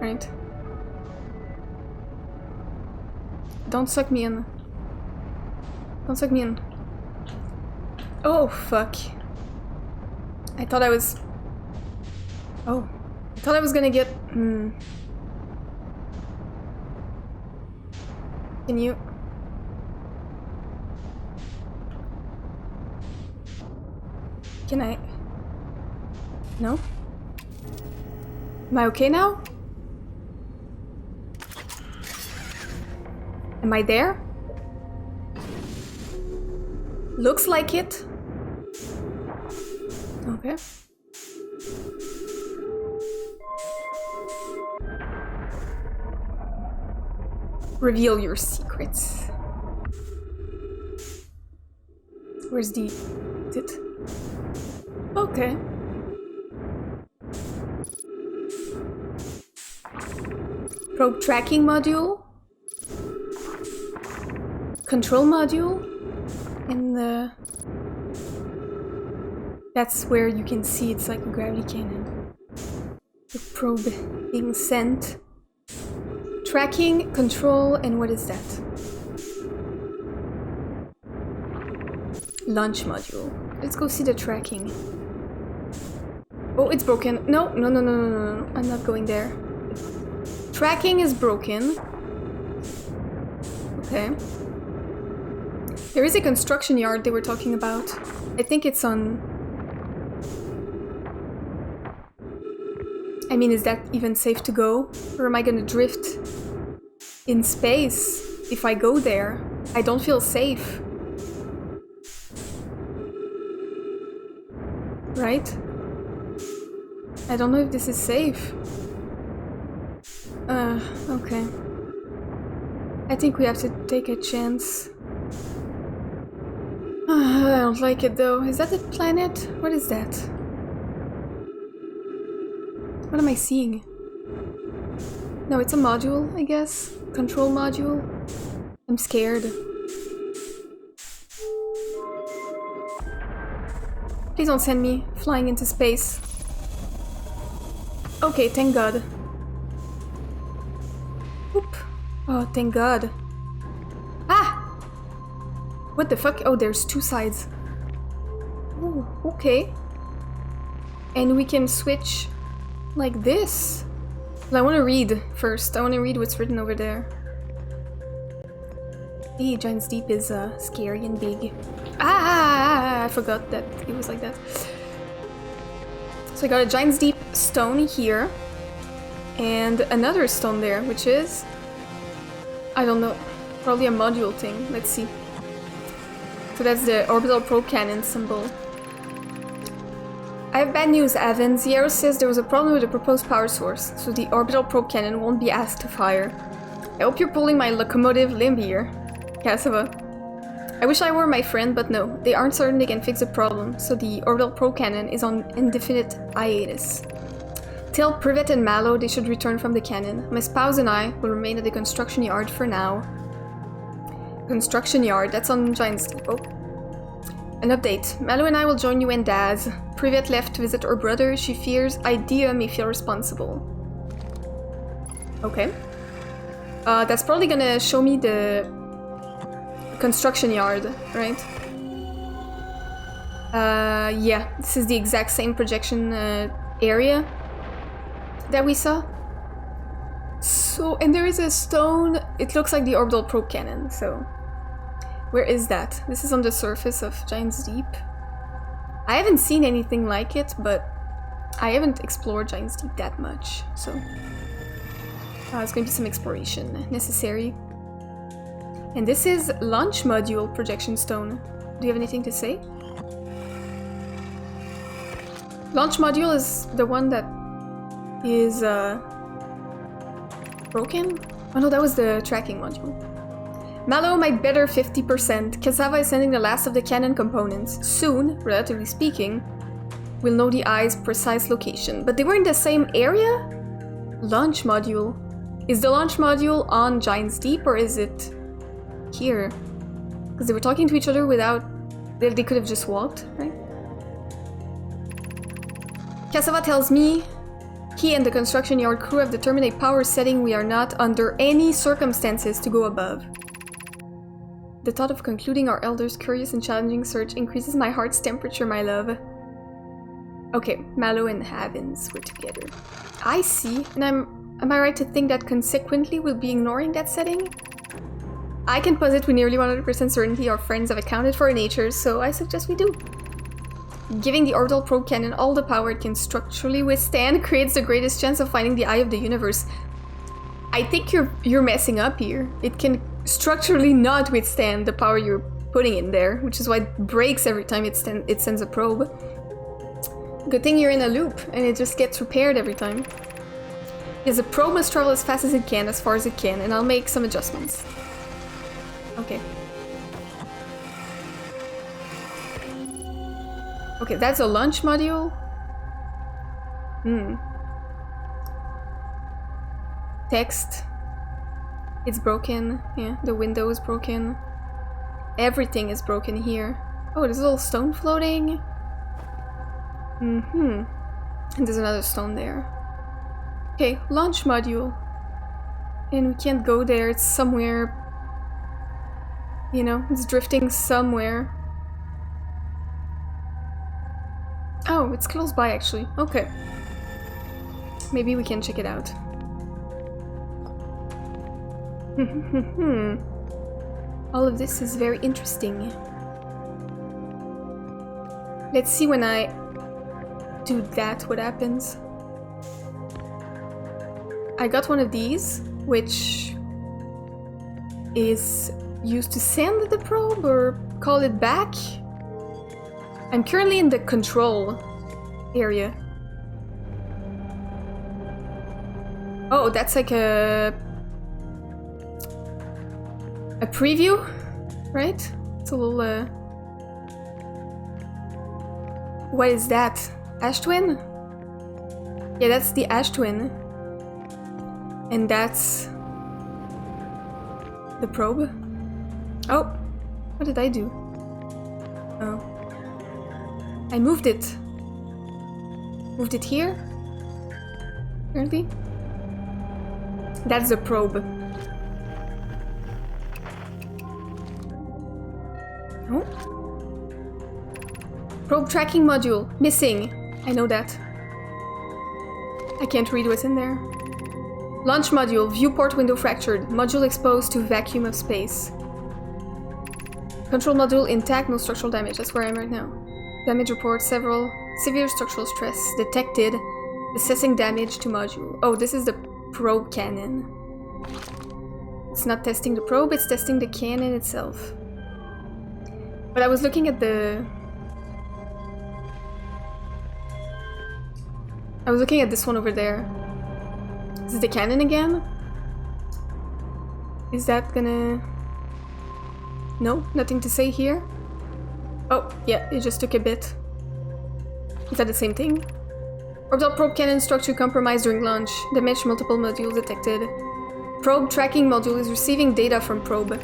Right. Don't suck me in. Don't suck me in. Oh, fuck. I thought I was... Oh. I thought I was gonna get... Can you... Can I... No? Am I okay now? Am I there? Looks like it. Okay. Reveal your secrets. Where's the... it? Okay. Probe tracking module. control module in the... That's where you can see it's like a gravity cannon. The probe being sent. Tracking, control, and what is that? Launch module. Let's go see the tracking. Oh, it's broken. No, no, no, no, no, no, no. I'm not going there. Tracking is broken. Okay. There is a construction yard they were talking about. I think it's on... I mean, is that even safe to go? Or am I gonna drift in space if I go there? I don't feel safe. Right? I don't know if this is safe. Okay. I think we have to take a chance. I don't like it though. Is that a planet? What is that? What am I seeing? No, it's a module, I guess. Control module. I'm scared. Please don't send me flying into space. Okay, thank God. Oop. Oh, thank God. Ah! What the fuck? Oh, there's two sides. Oh, okay. And we can switch like this. Well, I want to read first. I want to read what's written over there. Hey, Giant's Deep is scary and big. Ah! I forgot that it was like that. So I got a Giant's Deep stone here. And another stone there, which is... I don't know. Probably a module thing. Let's see. So that's the orbital probe cannon symbol. I have bad news, Avon. Zero says there was a problem with the proposed power source, so the orbital probe cannon won't be asked to fire. I hope you're pulling my locomotive limb here, Cassava. I wish I were my friend, but no. They aren't certain they can fix the problem, so the orbital probe cannon is on indefinite hiatus. Tell Privet and Mallow they should return from the cannon. My spouse and I will remain at the construction yard for now. Construction yard, that's on Giant's Deep. Oh. An update. Mallow and I will join you and Daz. Privet left to visit her brother. She fears Idea may feel responsible. Okay. That's probably gonna show me the construction yard, right? Yeah, this is the exact same projection area that we saw. So, and there is a stone. It looks like the orbital probe cannon, so... Where is that? This is on the surface of Giant's Deep. I haven't seen anything like it, but I haven't explored Giant's Deep that much, so... there's going to be some exploration necessary. And this is launch module projection stone. Do you have anything to say? Launch module is the one that is broken? Oh no, that was the tracking module. Mallow might better 50%. Cassava is sending the last of the cannon components. Soon, relatively speaking, we'll know the eye's precise location. But they were in the same area? Launch module. Is the launch module on Giant's Deep or is it here? Because they were talking to each other without... They could have just walked, right? Cassava tells me he and the construction yard crew have determined a power setting we are not under any circumstances to go above. The thought of concluding our elders' curious and challenging search increases my heart's temperature, my love. Okay, Mallow and Havens were together. I see, and am I right to think that consequently we'll be ignoring that setting? I can posit with nearly 100% certainty our friends have accounted for our natures, so I suggest we do. Giving the orbital probe cannon all the power it can structurally withstand creates the greatest chance of finding the eye of the universe. I think you're messing up here. It can structurally not withstand the power you're putting in there, which is why it breaks every time it sends a probe. Good thing you're in a loop, and it just gets repaired every time. Yes, the probe must travel as fast as it can, as far as it can, and I'll make some adjustments. Okay. Okay, that's a launch module. Text. It's broken. Yeah, the window is broken. Everything is broken here. Oh, there's a little stone floating. And there's another stone there. Okay, launch module. And we can't go there, it's somewhere. You know, it's drifting somewhere. Oh, it's close by actually. Okay. Maybe we can check it out. All of this is very interesting. Let's see when I do that, what happens. I got one of these, which is used to send the probe or call it back. I'm currently in the control area. Oh, that's like a preview, right? It's a little what is that? Ash twin? Yeah, that's the ash twin. And that's the probe. Oh, what did I do? Oh. I moved it. Moved it here? Apparently. That's the probe. Oh. Probe tracking module. Missing. I know that. I can't read what's in there. Launch module. Viewport window fractured. Module exposed to vacuum of space. Control module intact, no structural damage. That's where I am right now. Damage report, several severe structural stress detected. Assessing damage to module. Oh, this is the probe cannon. It's not testing the probe, it's testing the cannon itself. But I was looking at the... I was looking at this one over there. Is it the cannon again? Is that gonna... No, nothing to say here. Oh, yeah, it just took a bit. Is that the same thing? Orbital probe cannon structure compromised during launch. Damage multiple modules detected. Probe tracking module is receiving data from probe.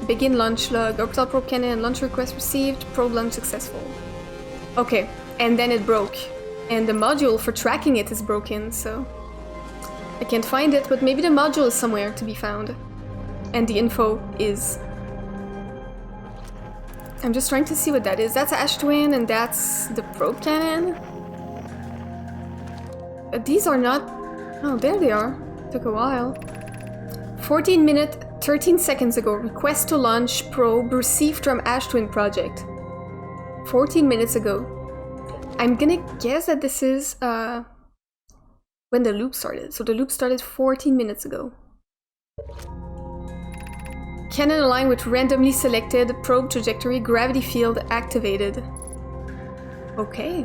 Begin launch log. Orbital probe cannon launch request received. Probe launch successful. Okay, and then it broke. And the module for tracking it is broken, so... I can't find it, but maybe the module is somewhere to be found. And the info is... I'm just trying to see what that is. That's Ash Twin and that's the probe cannon. These are not... Oh, there they are. Took a while. 14 minutes, 13 seconds ago. Request to launch probe received from Ash Twin project. 14 minutes ago. I'm gonna guess that this is when the loop started. So the loop started 14 minutes ago. Cannon aligned with randomly selected probe trajectory, gravity field activated. Okay.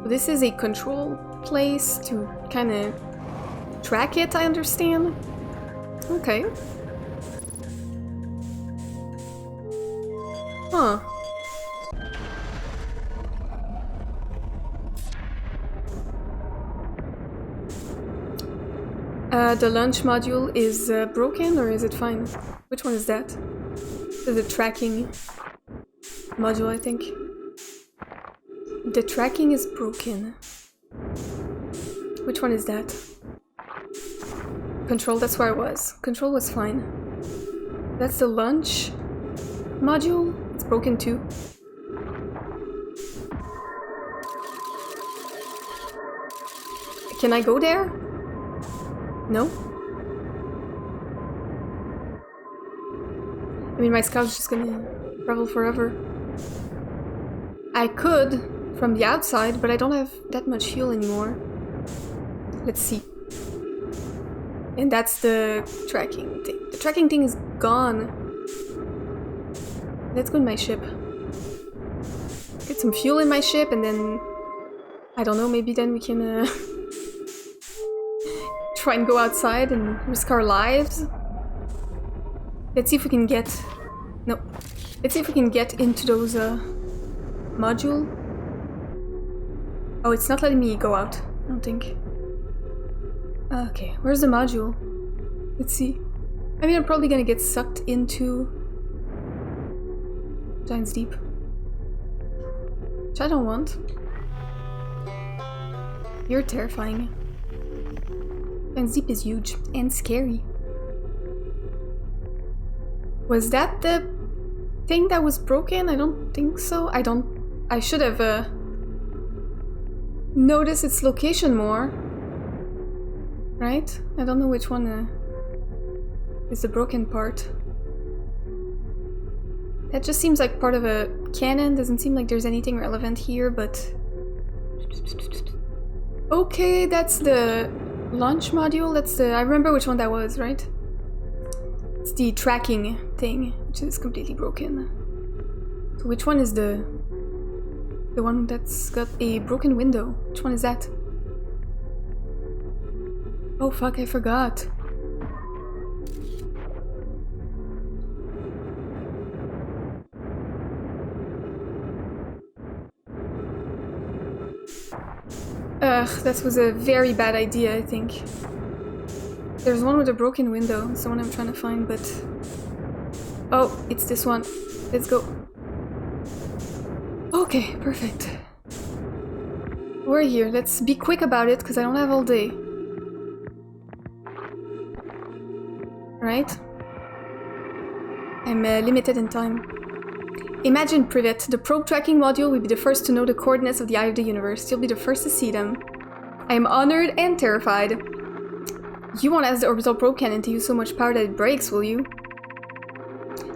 This is a control place to kind of track it, I understand. Okay. Huh. The launch module is broken, or is it fine? Which one is that? The tracking module, I think. The tracking is broken. Which one is that? Control, that's where I was. Control was fine. That's the launch module. It's broken too. Can I go there? No? I mean, my scout's just gonna travel forever. I could from the outside, but I don't have that much fuel anymore. Let's see. And that's the tracking thing. The tracking thing is gone. Let's go in my ship. Get some fuel in my ship and then... I don't know, maybe then we can try and go outside and risk our lives. Let's see if we can get... No. Let's see if we can get into those module. Oh, it's not letting me go out, I don't think. Okay, where's the module? Let's see. I mean, I'm probably gonna get sucked into Giant's Deep, which I don't want. You're terrifying. Giant's Deep is huge and scary. Was that the thing that was broken? I don't think so. I should have noticed its location more. Right? I don't know which one is the broken part. That just seems like part of a cannon. Doesn't seem like there's anything relevant here, but... Okay, that's the launch module. That's the... I remember which one that was, right? It's the tracking thing, which is completely broken. So which one is the one that's got a broken window? Which one is that? Oh fuck, I forgot. Ugh, that was a very bad idea, I think. There's one with a broken window. It's the one I'm trying to find, but... Oh, it's this one. Let's go. Okay, perfect. We're here. Let's be quick about it, because I don't have all day. Right? I'm limited in time. Imagine, Privet, the probe tracking module will be the first to know the coordinates of the eye of the universe. You'll be the first to see them. I am honored and terrified. You won't ask the orbital probe cannon to use so much power that it breaks, will you?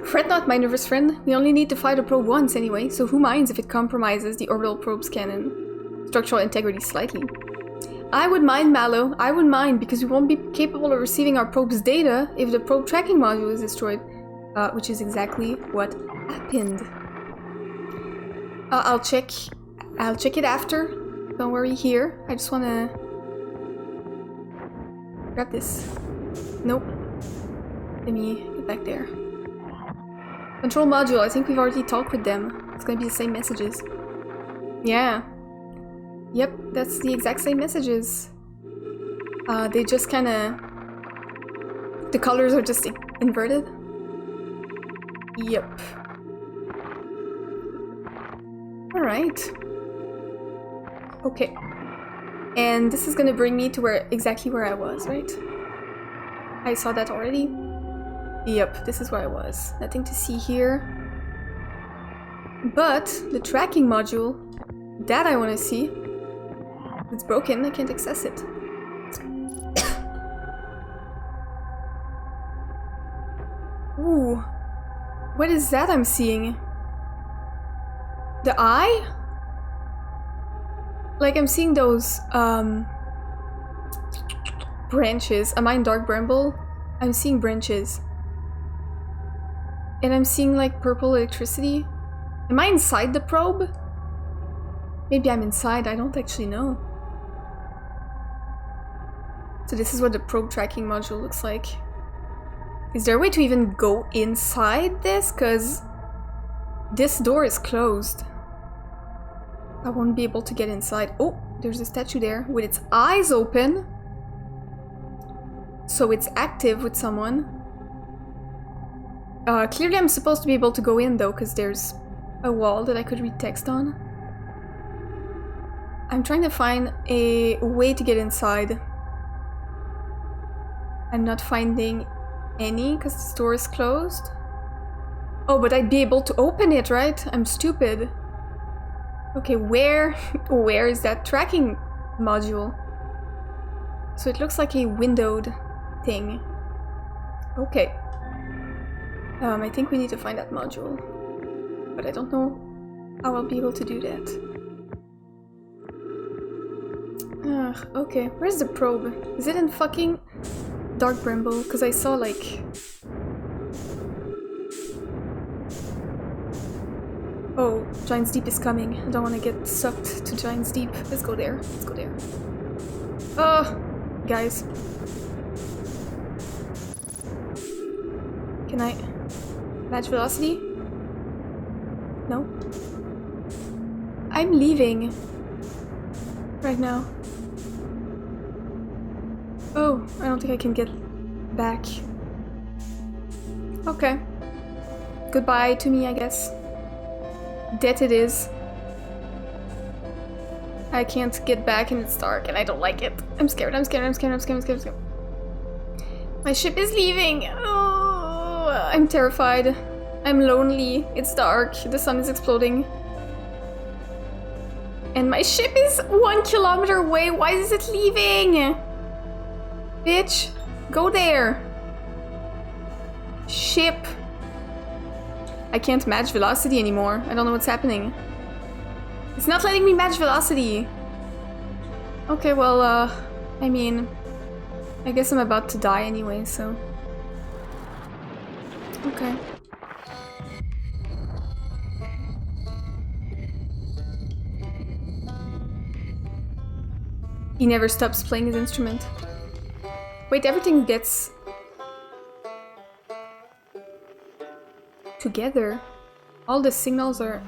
Fret not, my nervous friend. We only need to fire the probe once anyway, so who minds if it compromises the orbital probe's cannon? Structural integrity slightly. I would mind, Mallow. I would mind, because we won't be capable of receiving our probe's data if the probe tracking module is destroyed. Which is exactly what happened. I'll check it after. Don't worry here. I just wanna grab this. Nope. Let me get back there. Control module. I think we've already talked with them. It's gonna be the same messages. Yeah. Yep, that's the exact same messages. They just kinda... The colors are just inverted. Yep. Alright. Okay. And this is gonna bring me to exactly where I was, right? I saw that already. Yep, this is where I was. Nothing to see here. But the tracking module, that I want to see. It's broken, I can't access it. Ooh. What is that I'm seeing? The eye? Like I'm seeing those branches. Am I in Dark Bramble? I'm seeing branches. And I'm seeing like purple electricity. Am I inside the probe? Maybe I'm inside, I don't actually know. So this is what the probe tracking module looks like. Is there a way to even go inside this? Because this door is closed. I won't be able to get inside. Oh, there's a statue there with its eyes open. So it's active with someone. Clearly I'm supposed to be able to go in though, because there's a wall that I could read text on. I'm trying to find a way to get inside. I'm not finding any because the door is closed. Oh, but I'd be able to open it, right? I'm stupid. Okay, where is that tracking module? So it looks like a windowed thing. Okay. I think we need to find that module. But I don't know how I'll be able to do that. Okay. Where's the probe? Is it in fucking Dark Bramble? Because I saw like... Oh, Giant's Deep is coming. I don't want to get sucked to Giant's Deep. Let's go there. Let's go there. Oh, guys. Can I match velocity? No. I'm leaving right now. Oh, I don't think I can get back. Okay. Goodbye to me, I guess. Death it is. I can't get back and it's dark and I don't like it. I'm scared, I'm scared, I'm scared, I'm scared, I'm scared, I'm scared. My ship is leaving! Oh, I'm terrified. I'm lonely. It's dark. The sun is exploding. And my ship is 1 kilometer away. Why is it leaving? Bitch, go there. Ship. I can't match velocity anymore. I don't know what's happening. It's not letting me match velocity. Okay, well, I mean, I guess I'm about to die anyway, so. Okay. He never stops playing his instrument. Wait, everything gets together. All the signals are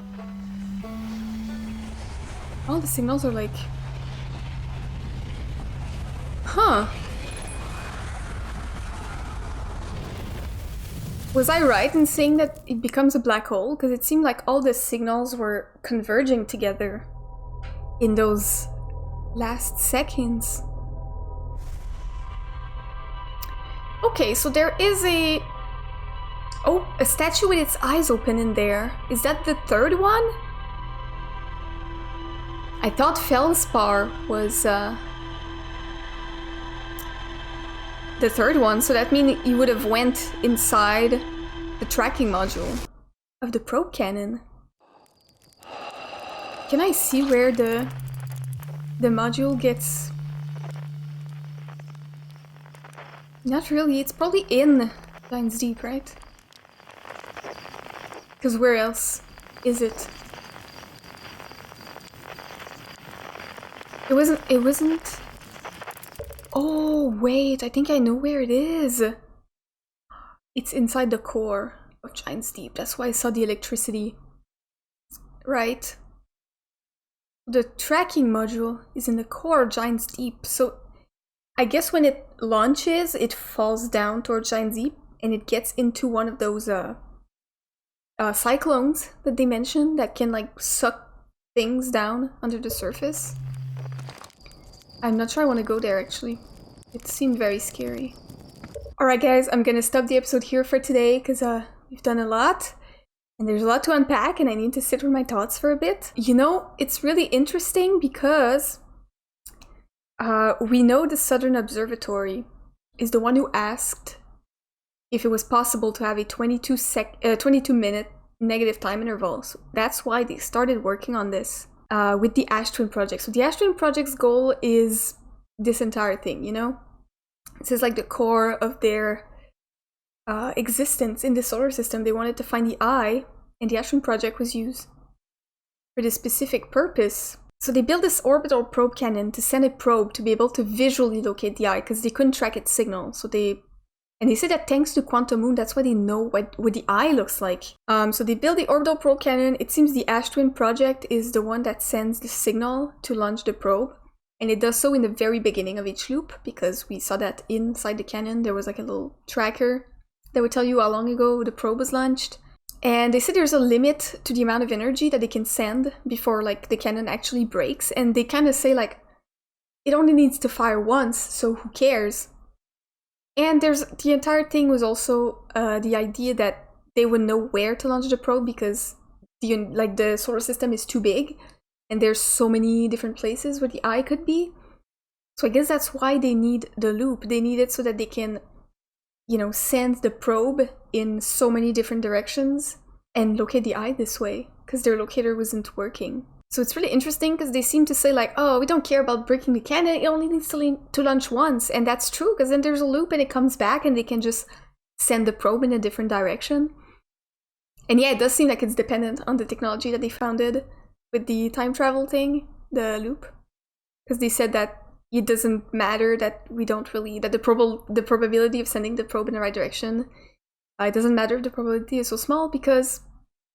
like... Huh. Was I right in saying that it becomes a black hole? Because it seemed like all the signals were converging together in those last seconds. Okay, so there is a... Oh, a statue with its eyes open in there. Is that the third one? I thought Feldspar was the third one, so that means you would have went inside the tracking module of the probe cannon. Can I see where the module gets... Not really, it's probably in Giant's Deep, right? Because where else is it? It wasn't... Oh, wait, I think I know where it is. It's inside the core of Giant's Deep. That's why I saw the electricity. Right. The tracking module is in the core of Giant's Deep. So I guess when it launches, it falls down towards Giant's Deep and it gets into one of those cyclones that they mentioned that can like suck things down under the surface. I'm not sure I want to go there actually. It seemed very scary. Alright guys, I'm gonna stop the episode here for today because we've done a lot and there's a lot to unpack and I need to sit with my thoughts for a bit. You know, it's really interesting because we know the Southern Observatory is the one who asked if it was possible to have a 22-minute negative time interval. So that's why they started working on this. With the Ash Twin Project. So the Ash Twin Project's goal is this entire thing, you know? This is like the core of their existence in the solar system. They wanted to find the eye, and the Ash Twin Project was used for this specific purpose. So they built this orbital probe cannon to send a probe to be able to visually locate the eye, because they couldn't track its signal. So they say that thanks to Quantum Moon, that's why they know what the eye looks like. So they built the orbital probe cannon. It seems the Ash Twin Project is the one that sends the signal to launch the probe. And it does so in the very beginning of each loop, because we saw that inside the cannon there was like a little tracker that would tell you how long ago the probe was launched. And they said there's a limit to the amount of energy that they can send before like the cannon actually breaks. And they kind of say like, it only needs to fire once, so who cares? And the entire thing was also the idea that they would know where to launch the probe because the solar system is too big and there's so many different places where the eye could be. So I guess that's why they need the loop. They need it so that they can, you know, send the probe in so many different directions and locate the eye this way because their locator wasn't working. So it's really interesting because they seem to say like, oh, we don't care about breaking the cannon, it only needs to launch once. And that's true because then there's a loop and it comes back and they can just send the probe in a different direction. And yeah, it does seem like it's dependent on the technology that they founded with the time travel thing, the loop. Because they said that it doesn't matter that the probability of sending the probe in the right direction, it doesn't matter if the probability is so small because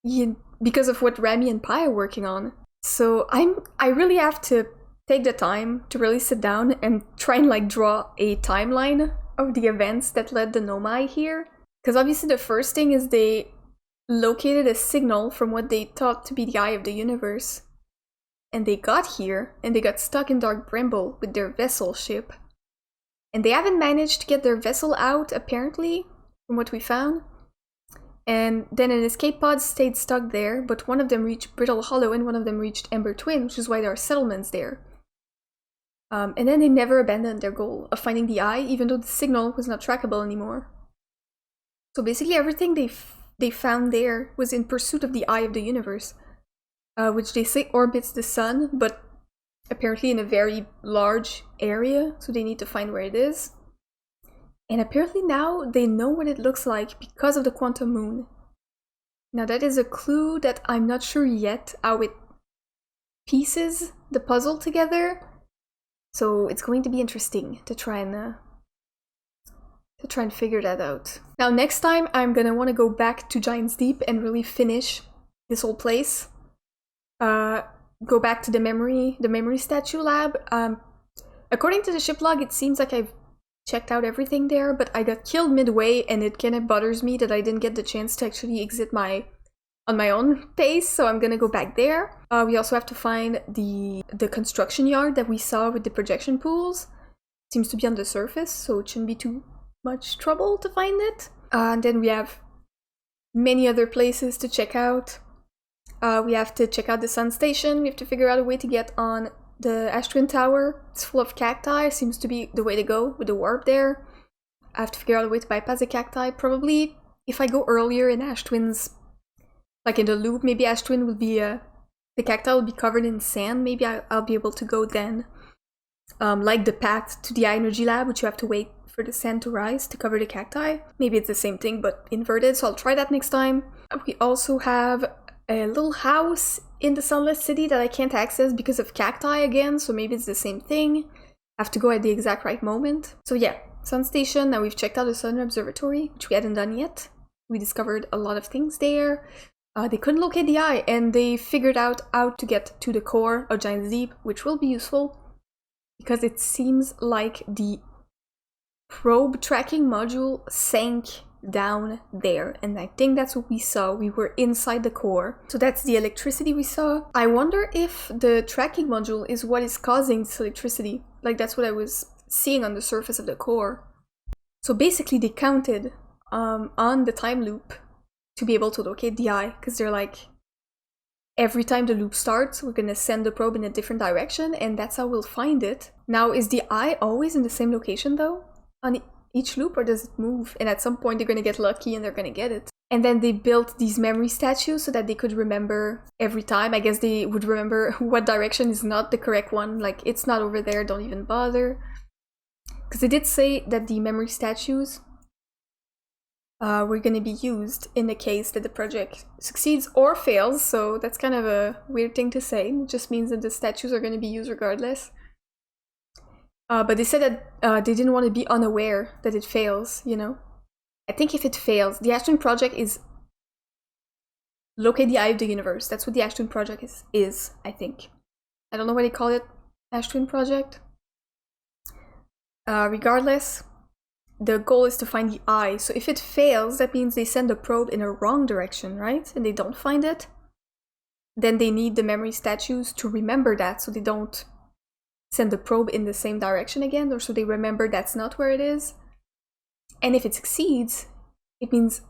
of what Rami and Pi are working on. So I really have to take the time to really sit down and try and like draw a timeline of the events that led the Nomai here. Because obviously the first thing is they located a signal from what they thought to be the eye of the universe. And they got here, and they got stuck in Dark Brimble with their vessel ship. And they haven't managed to get their vessel out, apparently, from what we found. And then an escape pod stayed stuck there, but one of them reached Brittle Hollow and one of them reached Ember Twin, which is why there are settlements there. And then they never abandoned their goal of finding the eye, even though the signal was not trackable anymore. So basically everything they found there was in pursuit of the eye of the universe, which they say orbits the sun, but apparently in a very large area, so they need to find where it is. And apparently now they know what it looks like because of the quantum moon. Now that is a clue that I'm not sure yet how it pieces the puzzle together. So it's going to be interesting to try and figure that out. Now next time I'm gonna want to go back to Giant's Deep and really finish this whole place. Go back to the memory statue lab. According to the ship log, it seems like I've checked out everything there, but I got killed midway, and it kind of bothers me that I didn't get the chance to actually exit on my own pace, so I'm gonna go back there. We also have to find the construction yard that we saw with the projection pools. It seems to be on the surface, so it shouldn't be too much trouble to find it. And then we have many other places to check out. We have to check out the sun station. We have to figure out a way to get on the Ash Twin Tower. It's full of cacti, seems to be the way to go with the warp there. I have to figure out a way to bypass the cacti. Probably if I go earlier in Ash Twin's, like in the loop, maybe Ash Twin will be, the cacti will be covered in sand. Maybe I'll be able to go then. Like the path to the energy lab, which you have to wait for the sand to rise to cover the cacti. Maybe it's the same thing but inverted, so I'll try that next time. We also have a little house in the Sunless City that I can't access because of cacti again, so maybe it's the same thing. I have to go at the exact right moment. So yeah, sun station. Now we've checked out the Southern Observatory, which we hadn't done yet. We discovered a lot of things there. They couldn't locate the eye, and they figured out how to get to the core of Giant's Deep, which will be useful because it seems like the probe tracking module sank down there, and I think that's what we saw. We were inside the core, so that's the electricity we saw. I wonder if the tracking module is what is causing this electricity. Like, that's what I was seeing on the surface of the core. So basically they counted on the time loop to be able to locate the eye, because they're like, every time the loop starts we're gonna send the probe in a different direction, and that's how we'll find it. Now, is the eye always in the same location though on each loop, or does it move? And at some point they're gonna get lucky and they're gonna get it. And then they built these memory statues so that they could remember every time. I guess they would remember what direction is not the correct one, like it's not over there, don't even bother. Because they did say that the memory statues were gonna be used in the case that the project succeeds or fails, so that's kind of a weird thing to say. It just means that the statues are gonna be used regardless. But they said that they didn't want to be unaware that it fails, you know? I think if it fails, the Ash Twin project is locate the eye of the universe. That's what the Ash Twin project is, I think. I don't know why they call it Ash Twin project. Regardless, the goal is to find the eye. So if it fails, that means they send the probe in a wrong direction, right? And they don't find it. Then they need the memory statues to remember that, so they don't send the probe in the same direction again, or so they remember that's not where it is. And if it succeeds, it means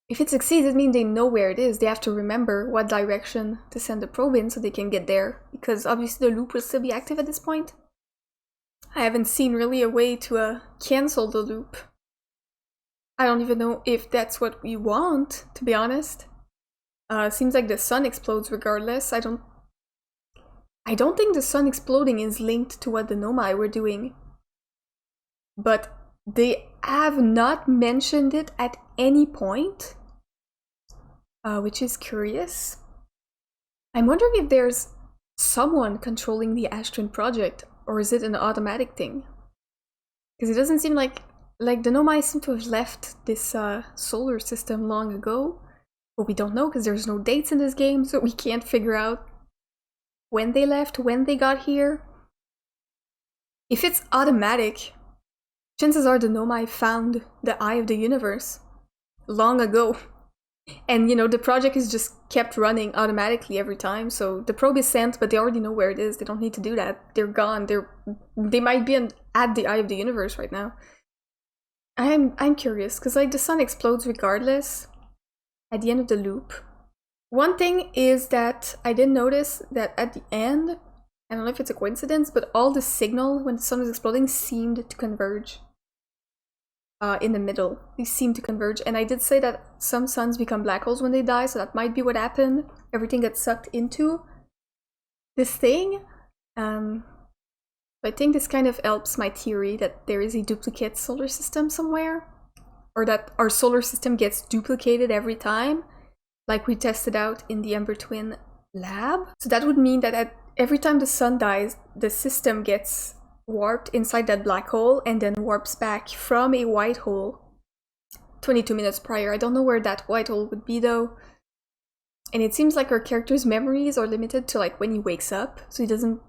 they know where it is. They have to remember what direction to send the probe in so they can get there, because obviously the loop will still be active at this point. I haven't seen really a way to cancel the loop. I don't even know if that's what we want, to be honest. Seems like the sun explodes regardless. I don't think the sun exploding is linked to what the Nomai were doing. But they have not mentioned it at any point, which is curious. I'm wondering if there's someone controlling the Ash Twin project, or is it an automatic thing? Because it doesn't seem like the Nomai seem to have left this solar system long ago, but we don't know because there's no dates in this game, so we can't figure out when they left, when they got here. If it's automatic, chances are the Nomai found the eye of the universe long ago. And, you know, the project is just kept running automatically every time. So the probe is sent, but they already know where it is. They don't need to do that. They're gone. They might be at the eye of the universe right now. I'm curious, because, like, the sun explodes regardless at the end of the loop. One thing is that I did notice that at the end, I don't know if it's a coincidence, but all the signal when the sun was exploding seemed to converge. In the middle, these seem to converge, and I did say that some suns become black holes when they die, so that might be what happened. Everything gets sucked into this thing. I think this kind of helps my theory that there is a duplicate solar system somewhere, or that our solar system gets duplicated every time, like we tested out in the Ember Twin lab. So that would mean that every time the sun dies, the system gets warped inside that black hole and then warps back from a white hole 22 minutes prior. I don't know where that white hole would be though. And it seems like our character's memories are limited to like when he wakes up. So he doesn't,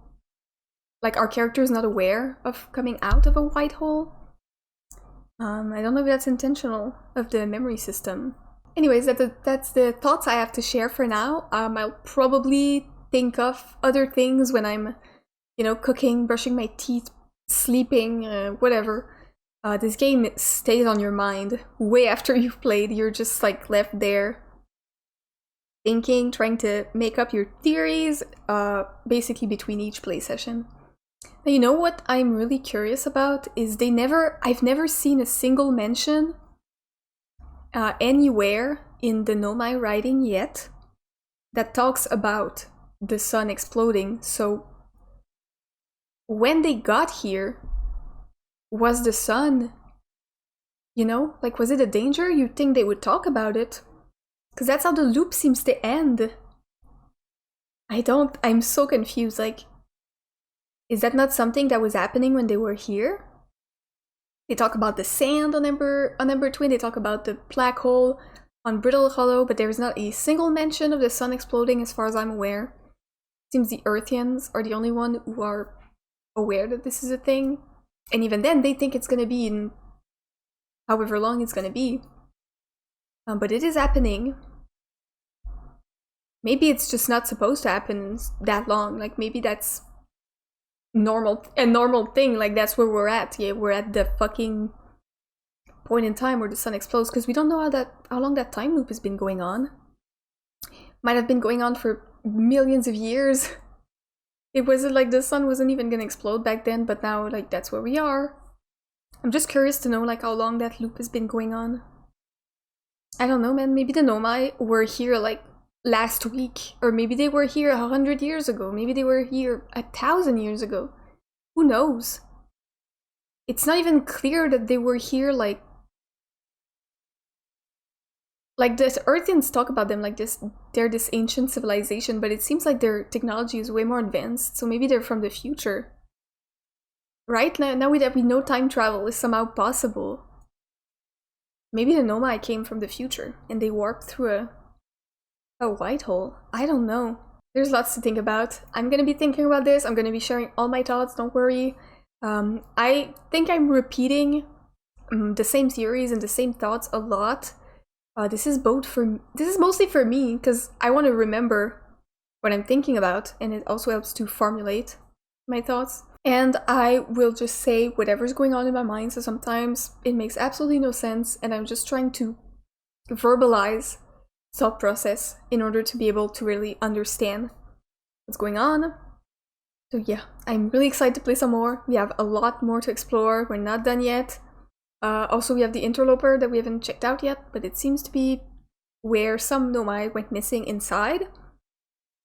like, our character is not aware of coming out of a white hole. I don't know if that's intentional of the memory system. Anyways, that's the thoughts I have to share for now. I'll probably think of other things when I'm, you know, cooking, brushing my teeth, sleeping, whatever. This game stays on your mind way after you've played. You're just like left there thinking, trying to make up your theories, basically between each play session. Now, you know what I'm really curious about is I've never seen a single mention anywhere in the Nomai writing yet that talks about the sun exploding. So when they got here, was the sun, you know, like, was it a danger? You'd think they would talk about it, because that's how the loop seems to end. I'm so confused. Like, is that not something that was happening when they were here? They talk about the sand on Ember Twin, they talk about the black hole on Brittle Hollow, but there's not a single mention of the sun exploding as far as I'm aware. Seems the Earthians are the only one who are aware that this is a thing. And even then, they think it's gonna be in however long it's gonna be. But it is happening. Maybe it's just not supposed to happen that long. Like, maybe that's a normal thing. Like, that's where we're at. Yeah, we're at the fucking point in time where the sun explodes, because we don't know how long that time loop has been going on. Might have been going on for millions of years. It wasn't like the sun wasn't even gonna explode back then, but now, like, that's where we are. I'm just curious to know, like, how long that loop has been going on. I don't know, man. Maybe the Nomai were here, like, last week, or maybe they were here 100 years ago. Maybe they were here 1,000 years ago. Who knows? It's not even clear that they were here, like the Earthians talk about them like this, they're this ancient civilization, but it seems like their technology is way more advanced, so maybe they're from the future. Right? Now that we know time travel is somehow possible, maybe the Nomai came from the future, and they warped through a white hole. I don't know. There's lots to think about. I'm gonna be thinking about this, I'm gonna be sharing all my thoughts, don't worry. I think I'm repeating the same theories and the same thoughts a lot. This is mostly for me, because I want to remember what I'm thinking about, and it also helps to formulate my thoughts. And I will just say whatever's going on in my mind, so sometimes it makes absolutely no sense, and I'm just trying to verbalize thought process in order to be able to really understand what's going on. So yeah, I'm really excited to play some more. We have a lot more to explore. We're not done yet. Also, we have the interloper that we haven't checked out yet, but it seems to be where some Nomai went missing inside.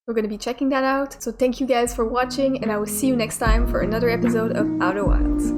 We're going to be checking that out. So thank you guys for watching, and I will see you next time for another episode of Outer Wilds.